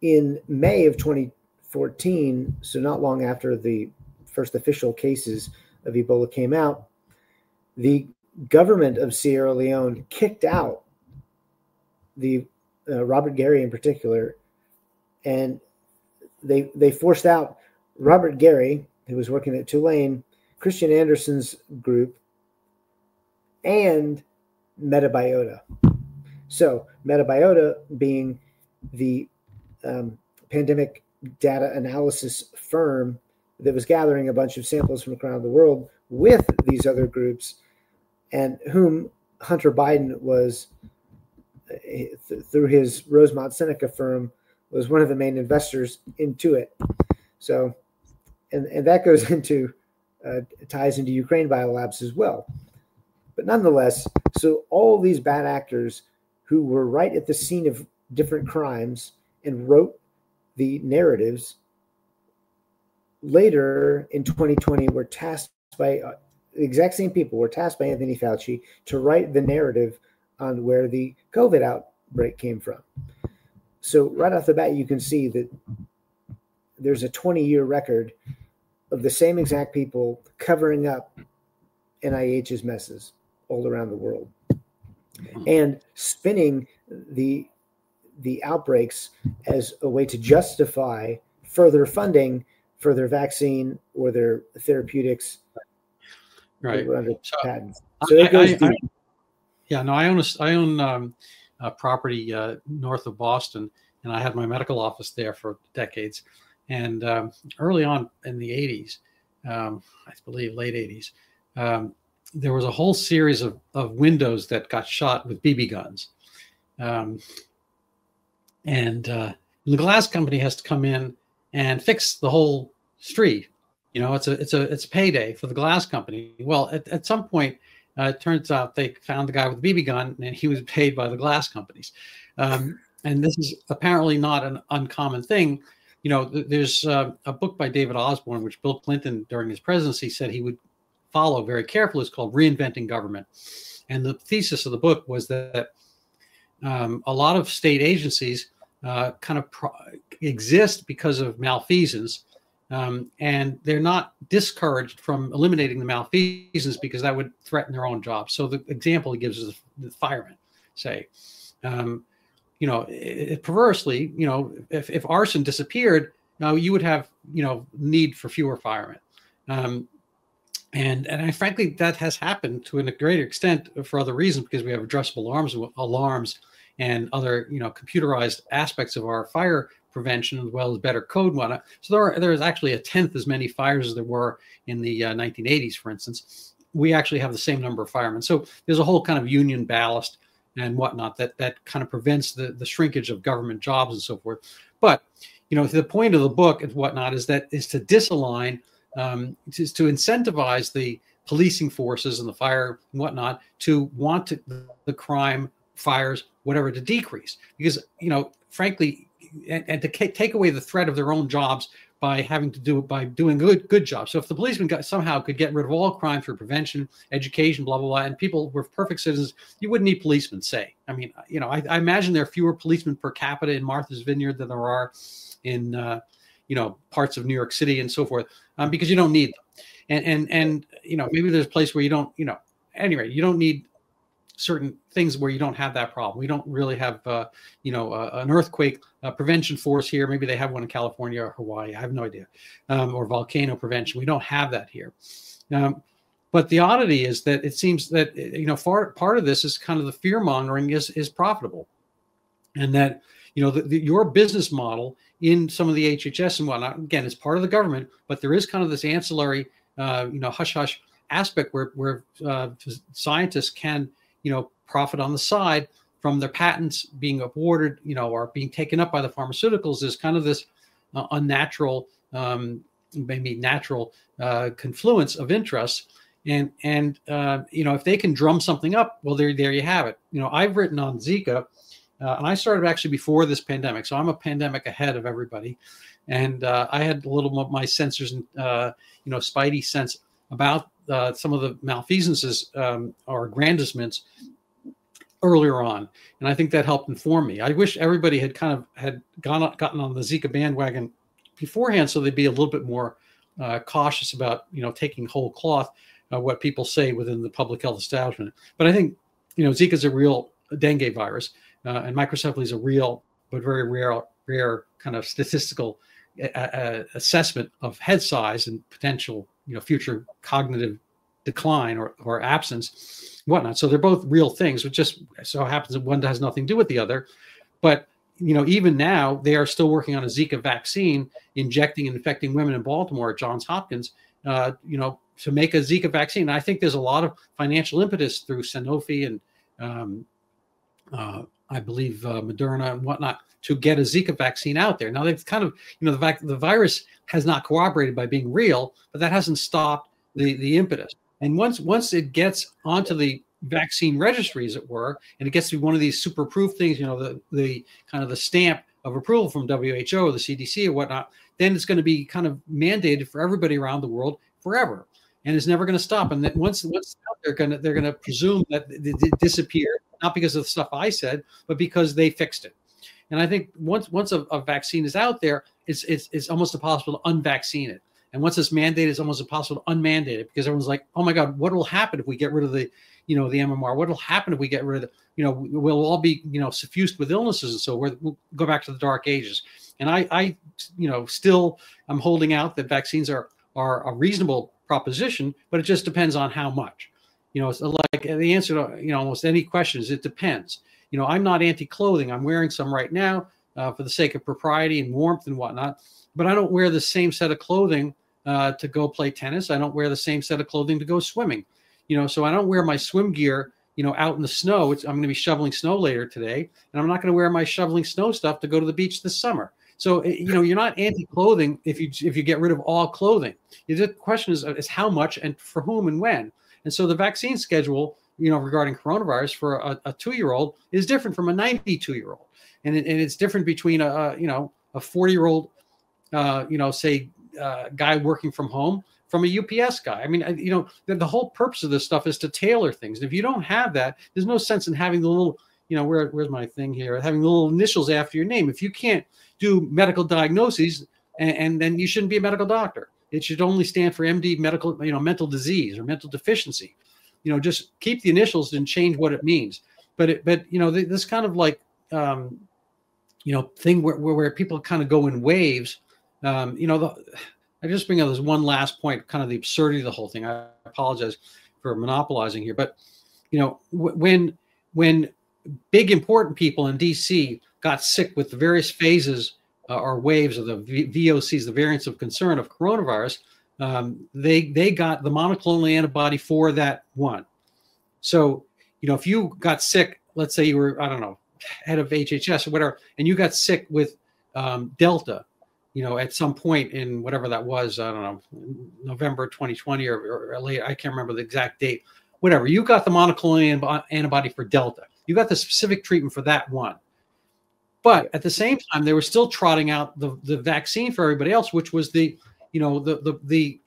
in May of 2014, so not long after the first official cases of Ebola came out, the government of Sierra Leone kicked out the Robert Gary in particular, and they forced out Robert Gary, who was working at Tulane, Christian Anderson's group, and Metabiota. So Metabiota being the pandemic data analysis firm that was gathering a bunch of samples from around the world with these other groups, and whom Hunter Biden was, through his Rosemont Seneca firm, was one of the main investors into it. So, and that goes into ties into Ukraine biolabs as well. But nonetheless, so all these bad actors who were right at the scene of different crimes and wrote the narratives later in 2020 were tasked by the exact same people, were tasked by Anthony Fauci to write the narrative on where the COVID outbreak came from. So right off the bat, you can see that there's a 20-year record of the same exact people covering up NIH's messes all around the world and spinning the outbreaks as a way to justify further funding for their vaccine or their therapeutics. Right. Under patent. So it goes deep. I own a property north of Boston, and I had my medical office there for decades. And early on in the 80s, I believe late 80s, there was a whole series of windows that got shot with BB guns. And the glass company has to come in and fix the whole street. You know, it's a payday for the glass company. Well, at some point, it turns out they found the guy with the BB gun, and he was paid by the glass companies. And this is apparently not an uncommon thing. You know, there's a book by David Osborne, which Bill Clinton, during his presidency, said he would follow very carefully. It's called Reinventing Government. And the thesis of the book was that a lot of state agencies exist because of malfeasance. And they're not discouraged from eliminating the malfeasance because that would threaten their own jobs. So the example he gives is the firemen, say, you know, perversely, you know, if arson disappeared, you would have, you know, need for fewer firemen. And frankly, that has happened to a greater extent for other reasons, because we have addressable alarms and other, you know, computerized aspects of our fire prevention, as well as better code and whatnot. So there's actually a tenth as many fires as there were in the 1980s, for instance. We actually have the same number of firemen. So there's a whole kind of union ballast and whatnot that kind of prevents the shrinkage of government jobs and so forth. But, you know, the point of the book and whatnot is to disalign, is to incentivize the policing forces and the fire and whatnot to want the crime, fires, whatever, to decrease. Because, you know, frankly, and to take away the threat of their own jobs by doing good jobs. So if the policeman somehow could get rid of all crime through prevention, education, blah, blah, blah, and people were perfect citizens, you wouldn't need policemen, say. I mean, you know, I imagine there are fewer policemen per capita in Martha's Vineyard than there are in, you know, parts of New York City and so forth, because you don't need them. And you know, maybe there's a place where you don't, you know, anyway, you don't need certain things where you don't have that problem. We don't really have, you know, an earthquake prevention force here. Maybe they have one in California or Hawaii. I have no idea. Or volcano prevention. We don't have that here. But the oddity is that it seems that, you know, part of this is kind of the fear mongering is profitable. And that, your business model in some of the HHS and whatnot, again, it's part of the government, but there is kind of this ancillary, hush hush aspect where scientists can, profit on the side from their patents being awarded, or being taken up by the pharmaceuticals. There's kind of this unnatural, maybe natural confluence of interests. And if they can drum something up, well, there you have it. I've written on Zika, and I started actually before this pandemic, so I'm a pandemic ahead of everybody. And I had a little of my sensors and spidey sense about some of the malfeasances or aggrandizements earlier on, and I think that helped inform me. I wish everybody had gotten on the Zika bandwagon beforehand, so they'd be a little bit more cautious about taking whole cloth what people say within the public health establishment. But I think Zika is a real dengue virus, and microcephaly is a real but very rare kind of statistical assessment of head size and potential future cognitive decline or absence, whatnot. So they're both real things, which just so happens that one has nothing to do with the other. But even now they are still working on a Zika vaccine, injecting and infecting women in Baltimore at Johns Hopkins, to make a Zika vaccine. And I think there's a lot of financial impetus through Sanofi and I believe Moderna and whatnot to get a Zika vaccine out there. Now they've kind of, the virus has not cooperated by being real, but that hasn't stopped the impetus. And once it gets onto the vaccine registry, as it were, and it gets to be one of these super proof things, the kind of the stamp of approval from WHO or the CDC or whatnot, then it's going to be kind of mandated for everybody around the world forever, and it's never going to stop. And then once it's out, they're going to presume that it disappeared, not because of the stuff I said, but because they fixed it. And I think once a vaccine is out there, it's almost impossible to unvaccine it. And once it's mandated, it's almost impossible to unmandate it, because everyone's like, oh my God, what will happen if we get rid of the MMR? What will happen if we get rid of we'll all be, suffused with illnesses. And so we'll go back to the dark ages. And I still I'm holding out that vaccines are a reasonable proposition, but it just depends on how much. It's like the answer to, almost any question is it depends. I'm not anti-clothing. I'm wearing some right now for the sake of propriety and warmth and whatnot, but I don't wear the same set of clothing to go play tennis. I don't wear the same set of clothing to go swimming. So I don't wear my swim gear, out in the snow. I'm going to be shoveling snow later today, and I'm not going to wear my shoveling snow stuff to go to the beach this summer. So, you're not anti-clothing if you get rid of all clothing. The question is how much and for whom and when. And so the vaccine schedule, regarding coronavirus for a 2-year-old is different from a 92-year-old. And it's different between a 40-year-old, guy working from home from a UPS guy. I mean, the whole purpose of this stuff is to tailor things. And if you don't have that, there's no sense in having the little, where's my thing here? Having the little initials after your name. If you can't do medical diagnoses, and then you shouldn't be a medical doctor. It should only stand for MD, medical, mental disease or mental deficiency. Just keep the initials and change what it means. But this kind of like, thing where people kind of go in waves. I just bring up this one last point, kind of the absurdity of the whole thing. I apologize for monopolizing here, but when big important people in DC got sick with the various phases or waves of the VOCs, the variants of concern of coronavirus, they got the monoclonal antibody for that one. So, if you got sick, let's say you were, I don't know, head of HHS or whatever, and you got sick with Delta, at some point in whatever that was, I don't know, November 2020 or late, I can't remember the exact date, whatever. You got the monoclonal antibody for Delta. You got the specific treatment for that one. But at the same time, they were still trotting out the vaccine for everybody else, which was the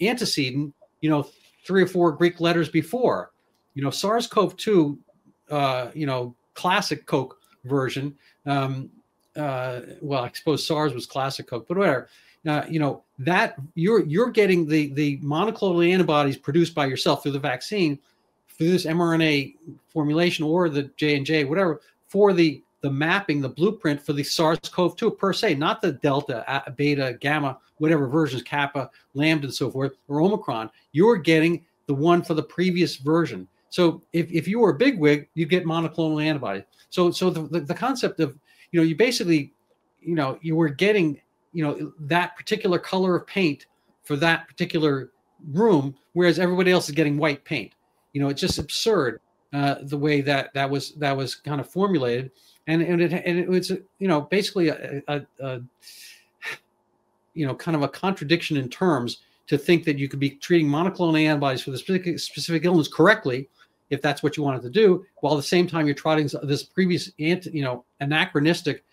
antecedent, 3 or 4 Greek letters before, SARS-CoV-2, classic Coke version. Well, I suppose SARS was classic Coke, but whatever. That you're getting the monoclonal antibodies produced by yourself through the vaccine, through this mRNA formulation or the J&J, whatever, for the mapping, the blueprint for the SARS-CoV-2 per se, not the Delta, Beta, Gamma, whatever versions, Kappa, Lambda, and so forth, or Omicron. You're getting the one for the previous version. So if you were a bigwig, you get monoclonal antibody. So the concept of, you basically you were getting, that particular color of paint for that particular room, whereas everybody else is getting white paint. It's just absurd the way that was kind of formulated, and it was basically a kind of a contradiction in terms to think that you could be treating monoclonal antibodies for the specific illness correctly, if that's what you wanted to do, while at the same time you're trotting this previous anachronistic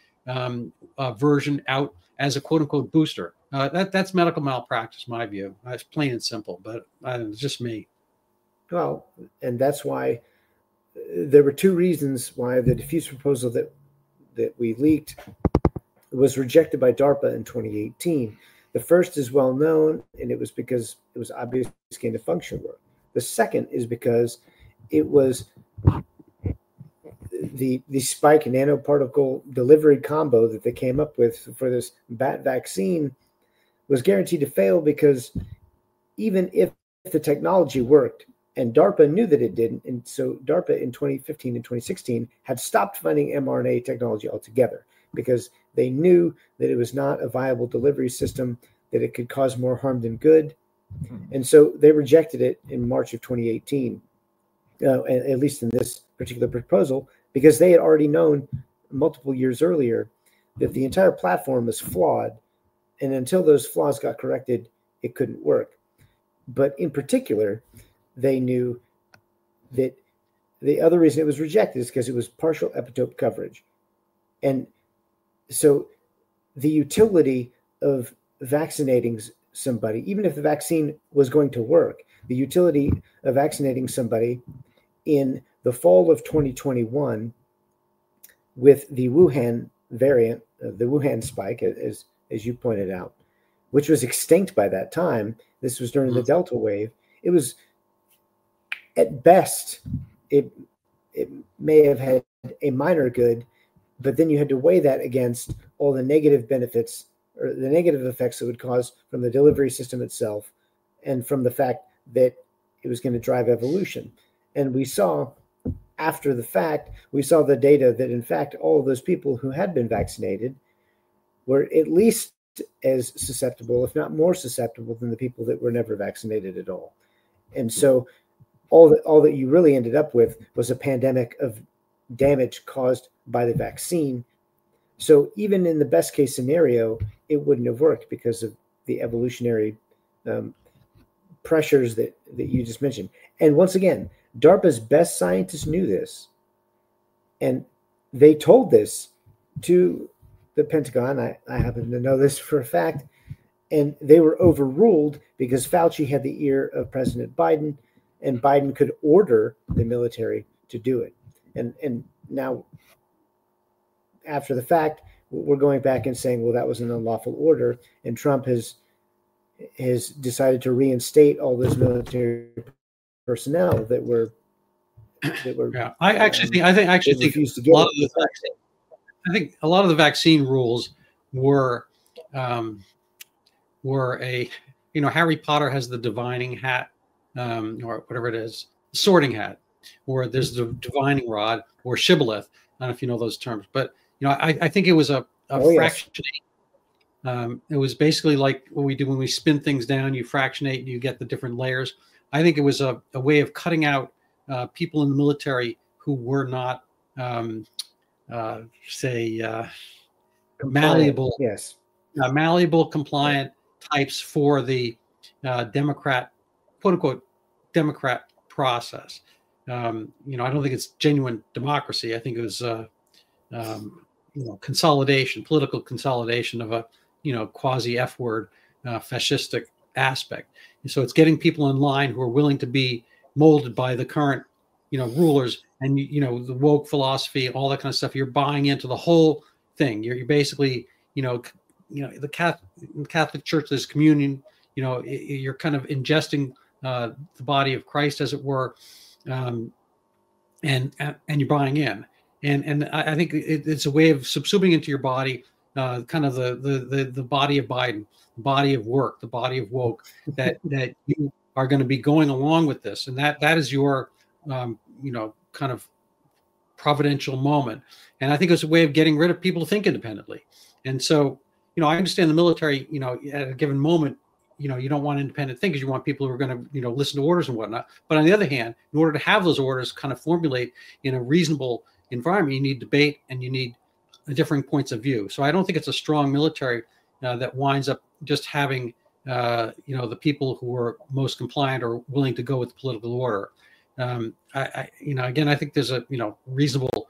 version out as a quote unquote booster. That's medical malpractice, my view. It's plain and simple, but it's just me. Well, and that's why there were two reasons why the diffuse proposal that we leaked was rejected by DARPA in 2018. The first is well known, and it was because it was obvious gain of function work. The second is because it was the spike nanoparticle delivery combo that they came up with for this bat vaccine was guaranteed to fail, because even if the technology worked, and DARPA knew that it didn't, and so DARPA in 2015 and 2016 had stopped funding mRNA technology altogether, because they knew that it was not a viable delivery system, that it could cause more harm than good. And so they rejected it in March of 2018, at least in this particular proposal, because they had already known multiple years earlier that the entire platform was flawed, and until those flaws got corrected, it couldn't work. But in particular, they knew that the other reason it was rejected is because it was partial epitope coverage. And so the utility of vaccinating somebody, even if the vaccine was going to work, the utility of vaccinating somebody in the fall of 2021 with the Wuhan variant, the Wuhan spike, as you pointed out, which was extinct by that time. This was during the Delta wave. It was, at best, it may have had a minor good, but then you had to weigh that against all the negative benefits or the negative effects it would cause from the delivery system itself, and from the fact that it was going to drive evolution. And we saw, after the fact, we saw the data that, in fact, all of those people who had been vaccinated were at least as susceptible, if not more susceptible, than the people that were never vaccinated at all. And so all that you really ended up with was a pandemic of damage caused by the vaccine. So even in the best case scenario, it wouldn't have worked because of the evolutionary pressures that you just mentioned. And once again, DARPA's best scientists knew this, and they told this to the Pentagon. I happen to know this for a fact, and they were overruled because Fauci had the ear of President Biden, and Biden could order the military to do it. And now, after the fact, we're going back and saying, well, that was an unlawful order, and Trump has decided to reinstate all those military personnel that were. Yeah, I think a lot of the I think a lot of the vaccine rules were a, Harry Potter has the divining hat, or whatever it is, sorting hat, or there's the divining rod or shibboleth. I don't know if you know those terms, but I think it was a fractionate. It was basically like what we do when we spin things down. You fractionate and you get the different layers. I think it was a way of cutting out people in the military who were not, malleable, malleable, compliant types for the Democrat, quote unquote, Democrat process. I don't think it's genuine democracy. I think it was, consolidation, political consolidation of a, quasi F word, fascistic aspect. And so it's getting people in line who are willing to be molded by the current, rulers, and the woke philosophy, all that kind of stuff. You're buying into the whole thing. You're basically, the Catholic Church, this communion. You're kind of ingesting the body of Christ, as it were, and you're buying in. And I think it's a way of subsuming into your body, kind of the body of Biden, the body of work, the body of woke, that you are going to be going along with this, and that is your kind of providential moment. And I think it's a way of getting rid of people who think independently. And so, I understand the military, at a given moment, you don't want independent thinkers. You want people who are going to, listen to orders and whatnot. But on the other hand, in order to have those orders kind of formulate in a reasonable environment, you need debate and you need differing points of view. So I don't think it's a strong military that winds up just having, the people who are most compliant or willing to go with the political order. Again, I think there's a, reasonable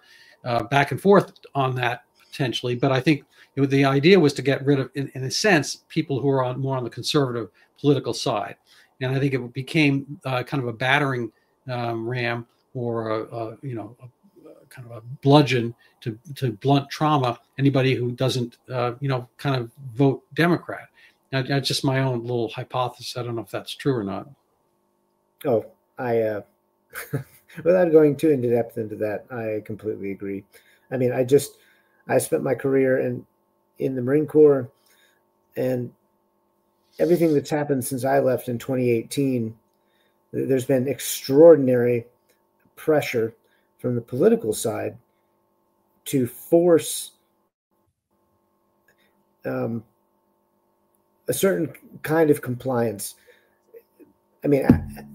back and forth on that potentially, but I think the idea was to get rid of, in a sense, people who are more on the conservative political side. And I think it became kind of a battering ram or kind of a bludgeon to blunt trauma anybody who doesn't kind of vote Democrat. Now, that's just my own little hypothesis. I don't know if that's true or not. Oh, I without going too into depth into that, I completely agree. I mean, I spent my career in the Marine Corps, and everything that's happened since I left in 2018, there's been extraordinary pressure from the political side to force a certain kind of compliance. I mean,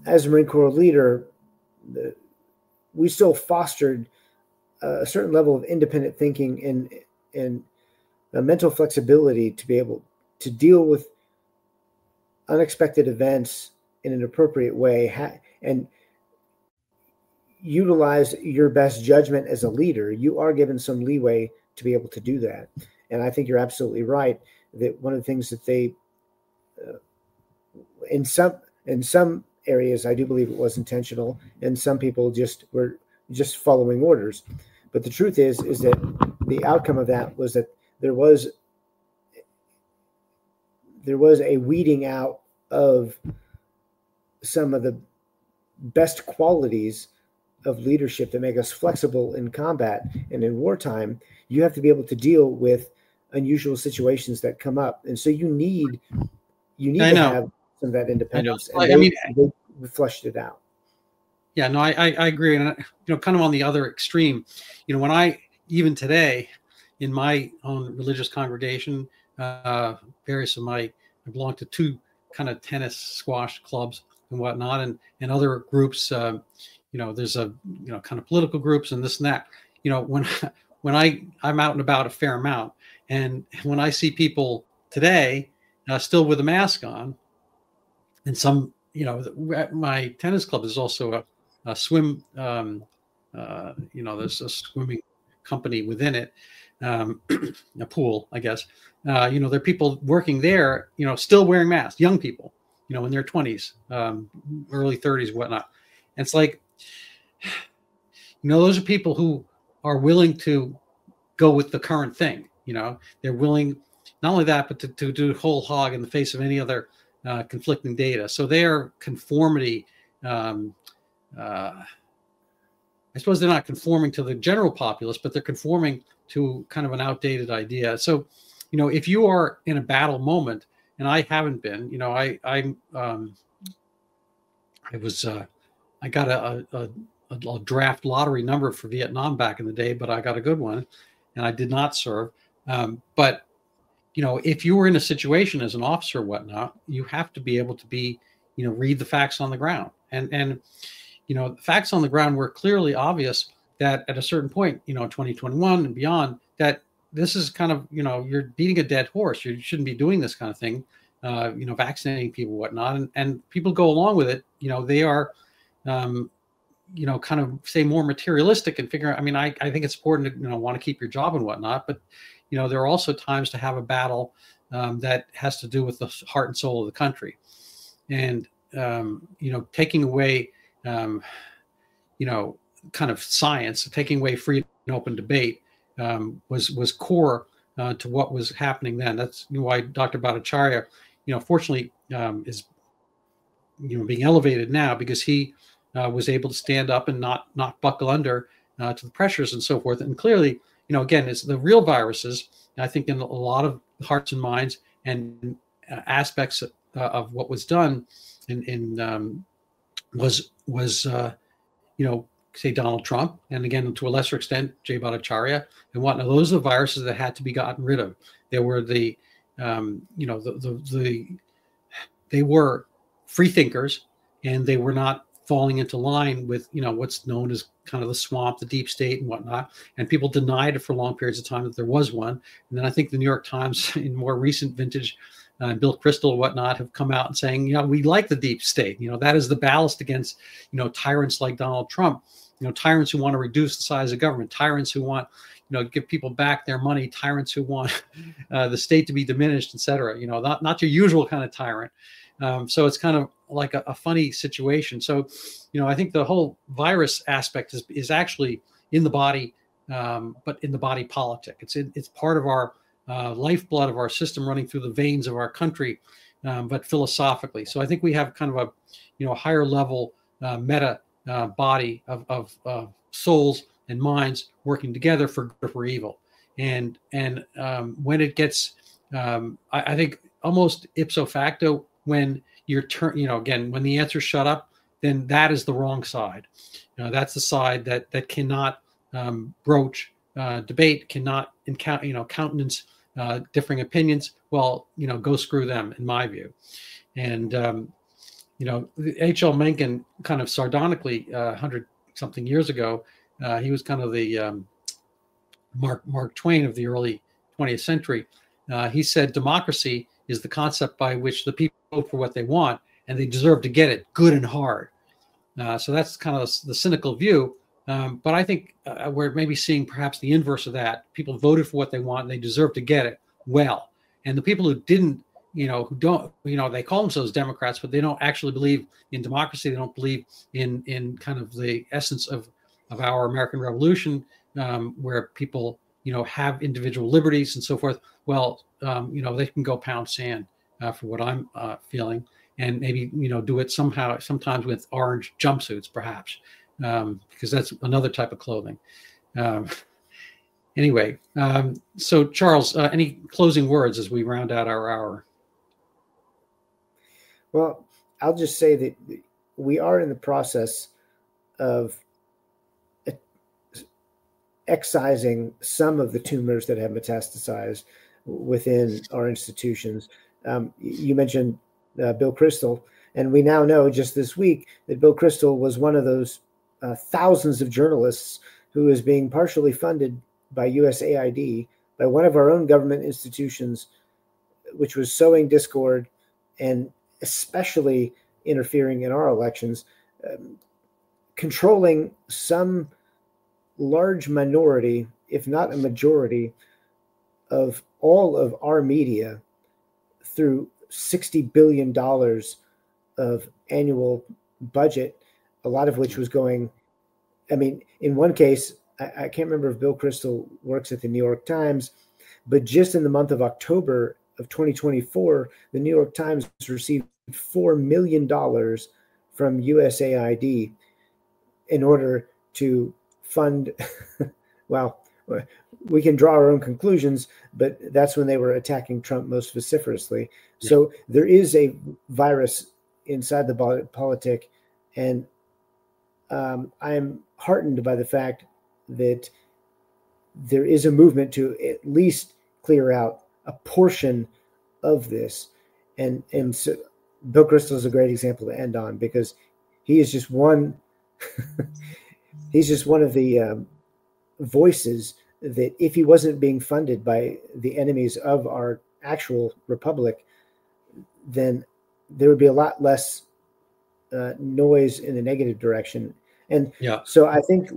as a Marine Corps leader, we still fostered a certain level of independent thinking and mental flexibility to be able to deal with unexpected events in an appropriate way and utilize your best judgment as a leader. You are given some leeway to be able to do that. And I think you're absolutely right that one of the things that they, in some areas, I do believe it was intentional, and some people were just following orders. But the truth is that the outcome of that was that there was a weeding out of some of the best qualities of leadership that make us flexible in combat. And in wartime, you have to be able to deal with unusual situations that come up. And so you need to have some of that independence. And they flushed it out. Yeah, no, I agree. And, kind of on the other extreme, when even today in my own religious congregation, I belong to two kind of tennis squash clubs and whatnot, and other groups, there's a, kind of political groups and this and that, when I'm out and about a fair amount, and when I see people today still with a mask on, and some, at my tennis club is also a swim, there's a swimming company within it, a pool, I guess. There are people working there, still wearing masks, young people, in their 20s, early 30s, whatnot. And it's like, those are people who are willing to go with the current thing. They're willing, not only that, but to do whole hog in the face of any other conflicting data. So their conformity, I suppose they're not conforming to the general populace, but they're conforming to kind of an outdated idea. So, if you are in a battle moment, and I haven't been, I got a draft lottery number for Vietnam back in the day, but I got a good one, and I did not serve. But if you were in a situation as an officer or whatnot, you have to be able to read the facts on the ground, and the facts on the ground were clearly obvious that at a certain point, 2021 and beyond, that this is kind of, you're beating a dead horse. You shouldn't be doing this kind of thing, vaccinating people, whatnot. And people go along with it. They are, kind of say more materialistic and figure out, I think it's important to, want to keep your job and whatnot. But, there are also times to have a battle that has to do with the heart and soul of the country. And, taking away, kind of science, taking away free and open debate was core to what was happening then. That's why Dr. Bhattacharya, fortunately, is being elevated now, because he was able to stand up and not buckle under to the pressures and so forth. And clearly, again, it's the real viruses. I think in a lot of hearts and minds and aspects of what was done was say Donald Trump, and again to a lesser extent Jay Bhattacharya and whatnot. Those are the viruses that had to be gotten rid of. There were they were free thinkers, and they were not falling into line with what's known as kind of the swamp, the deep state and whatnot. And people denied it for long periods of time that there was one. And then I think the New York Times in more recent vintage, Bill Kristol and whatnot, have come out and saying, we like the deep state. That is the ballast against, tyrants like Donald Trump, tyrants who want to reduce the size of government, tyrants who want, give people back their money, tyrants who want the state to be diminished, et cetera. Not your usual kind of tyrant. So it's kind of like a funny situation. So, I think the whole virus aspect is actually in the body, but in the body politic. It's part of our lifeblood of our system running through the veins of our country, but philosophically. So I think we have kind of a higher level meta body of souls and minds working together for good or for evil. And when it gets, I think almost ipso facto, when you're again, when the answers shut up, then that is the wrong side. That's the side that cannot broach debate, cannot countenance differing opinions. Well, go screw them, in my view. And H.L. Mencken kind of sardonically 100 something years ago, he was kind of the Mark Twain of the early 20th century. He said democracy is the concept by which the people vote for what they want, and they deserve to get it good and hard. So that's kind of the cynical view. But I think we're maybe seeing perhaps the inverse of that. People voted for what they want, and they deserve to get it well. And the people who didn't, who don't, they call themselves Democrats, but they don't actually believe in democracy. They don't believe in kind of the essence of our American Revolution, where people, have individual liberties and so forth. Well, they can go pound sand for what I'm feeling, and maybe, do it sometimes with orange jumpsuits, perhaps, because that's another type of clothing. Anyway, so Charles, any closing words as we round out our hour? Well, I'll just say that we are in the process of excising some of the tumors that have metastasized within our institutions. You mentioned Bill Kristol, and we now know just this week that Bill Kristol was one of those thousands of journalists who is being partially funded by USAID, by one of our own government institutions, which was sowing discord and especially interfering in our elections, controlling some large minority, if not a majority, of all of our media through $60 billion of annual budget, a lot of which was going, in one case, I can't remember if Bill Kristol works at the New York Times, but just in the month of October of 2024, the New York Times received $4 million from USAID in order to fund, well, we can draw our own conclusions, but that's when they were attacking Trump most vociferously. Yeah. So there is a virus inside the politic, and I'm heartened by the fact that there is a movement to at least clear out a portion of this. And so Bill Kristol is a great example to end on, because he is just one, he's just one of the voices that, if he wasn't being funded by the enemies of our actual republic, then there would be a lot less noise in the negative direction. And so I think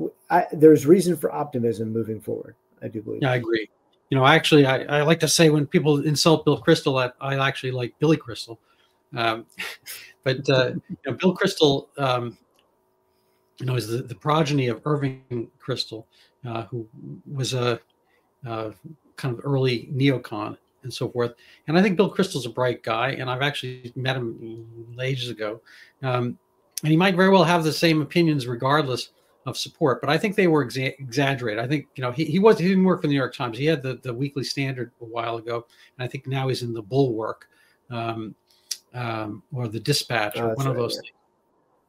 there's reason for optimism moving forward. I do believe. Yeah, I agree. Actually, I like to say, when people insult Bill Kristol, I actually like Billy Crystal. But Bill Kristol, is the progeny of Irving Kristol, who was a kind of early neocon and so forth. And I think Bill Kristol's a bright guy, and I've actually met him ages ago. And he might very well have the same opinions regardless of support, but I think they were exaggerated. I think, he didn't work for the New York Times. He had the Weekly Standard a while ago, and I think now he's in the Bulwark, or the Dispatch, or one of those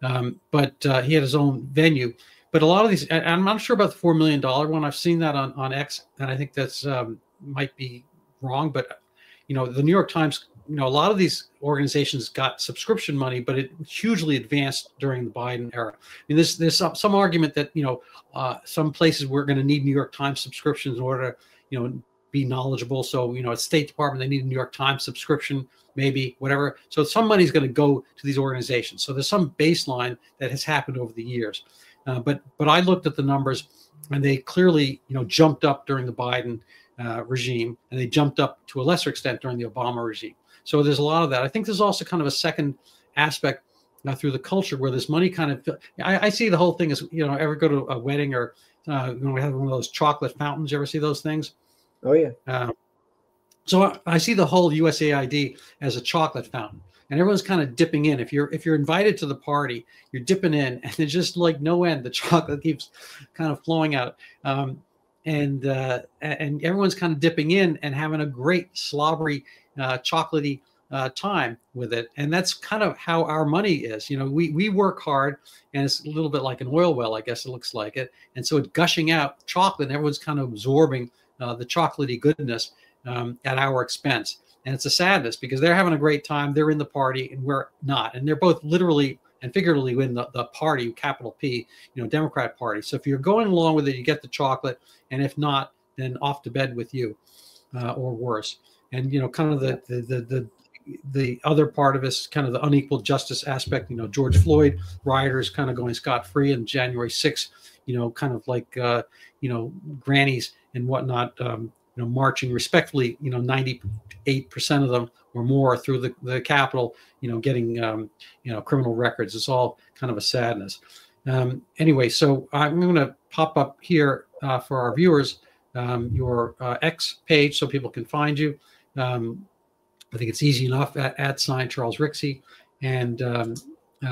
things. But he had his own venue. but a lot of these, and I'm not sure about the $4 million one. I've seen that on X, and I think that's might be wrong. But the New York Times, a lot of these organizations got subscription money, but it hugely advanced during the Biden era. I mean, there's some argument that some places we're going to need New York Times subscriptions in order to be knowledgeable. So at State Department they need a New York Times subscription, maybe whatever. So some money is going to go to these organizations. So there's some baseline that has happened over the years. But I looked at the numbers, and they clearly jumped up during the Biden regime, and they jumped up to a lesser extent during the Obama regime. So there's a lot of that. I think there's also kind of a second aspect through the culture where this money kind of, I see the whole thing as, ever go to a wedding or we have one of those chocolate fountains. You ever see those things? Oh yeah. So I see the whole USAID as a chocolate fountain, and everyone's kind of dipping in. If you're invited to the party, you're dipping in, and there's just like no end. The chocolate keeps kind of flowing out, and everyone's kind of dipping in and having a great slobbery, chocolatey time with it. And that's kind of how our money is. We work hard, and it's a little bit like an oil well, I guess it looks like it. And so it's gushing out chocolate, and everyone's kind of absorbing the chocolatey goodness at our expense. And it's a sadness because they're having a great time. They're in the party and we're not. And they're both literally and figuratively in the party, capital P, Democrat Party. So if you're going along with it, you get the chocolate. And if not, then off to bed with you or worse. And, kind of the other part of this, kind of the unequal justice aspect, George Floyd rioters kind of going scot-free, and January 6th, kind of like, grannies and whatnot, marching respectfully, 98% of them or more through the Capitol, getting, criminal records. It's all kind of a sadness. Anyway, so I'm going to pop up here for our viewers your X page so people can find you. I think it's easy enough at sign Charles Rixey, and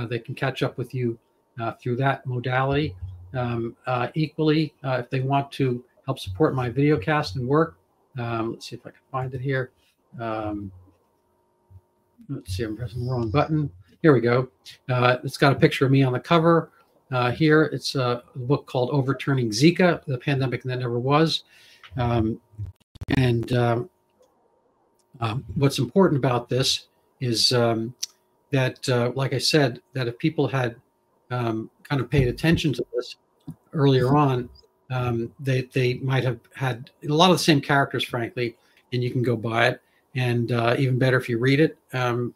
they can catch up with you through that modality. Equally, if they want to help support my video cast and work, let's see if I can find it here. Let's see, I'm pressing the wrong button. Here we go. It's got a picture of me on the cover. Here, it's a book called Overturning Zika, the Pandemic That Never Was. What's important about this is that, like I said, that if people had kind of paid attention to this earlier on, they might have had a lot of the same characters, frankly, and you can go buy it. And even better if you read it and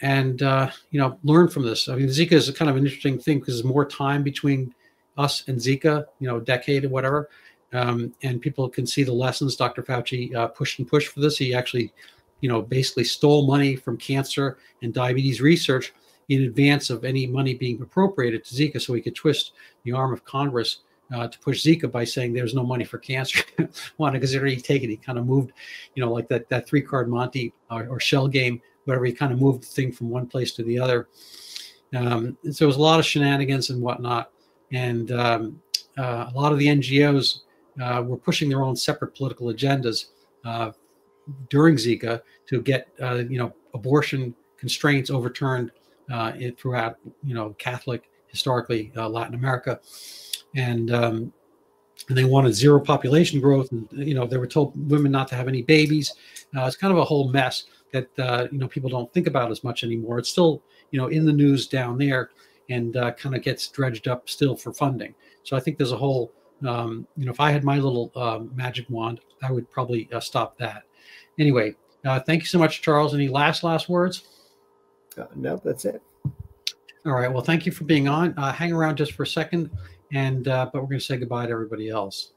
learn from this. I mean, Zika is kind of an interesting thing because there's more time between us and Zika, a decade or whatever. And people can see the lessons. Dr. Fauci pushed for this. He actually, basically stole money from cancer and diabetes research in advance of any money being appropriated to Zika, so he could twist the arm of Congress to push Zika by saying there's no money for cancer. One, because he already taken, he kind of moved, like that 3-card Monte or shell game, whatever. He kind of moved the thing from one place to the other. And so there was a lot of shenanigans and whatnot, and a lot of the NGOs were pushing their own separate political agendas during Zika to get abortion constraints overturned throughout Catholic, historically Latin America, and they wanted zero population growth, and they were told women not to have any babies. It's kind of a whole mess that people don't think about as much anymore. It's still in the news down there, and kind of gets dredged up still for funding. So I think there's a whole if I had my little magic wand, I would probably stop that. Anyway, thank you so much, Charles. Any last words? No, that's it. All right. Well, thank you for being on. Hang around just for a second, and but we're going to say goodbye to everybody else.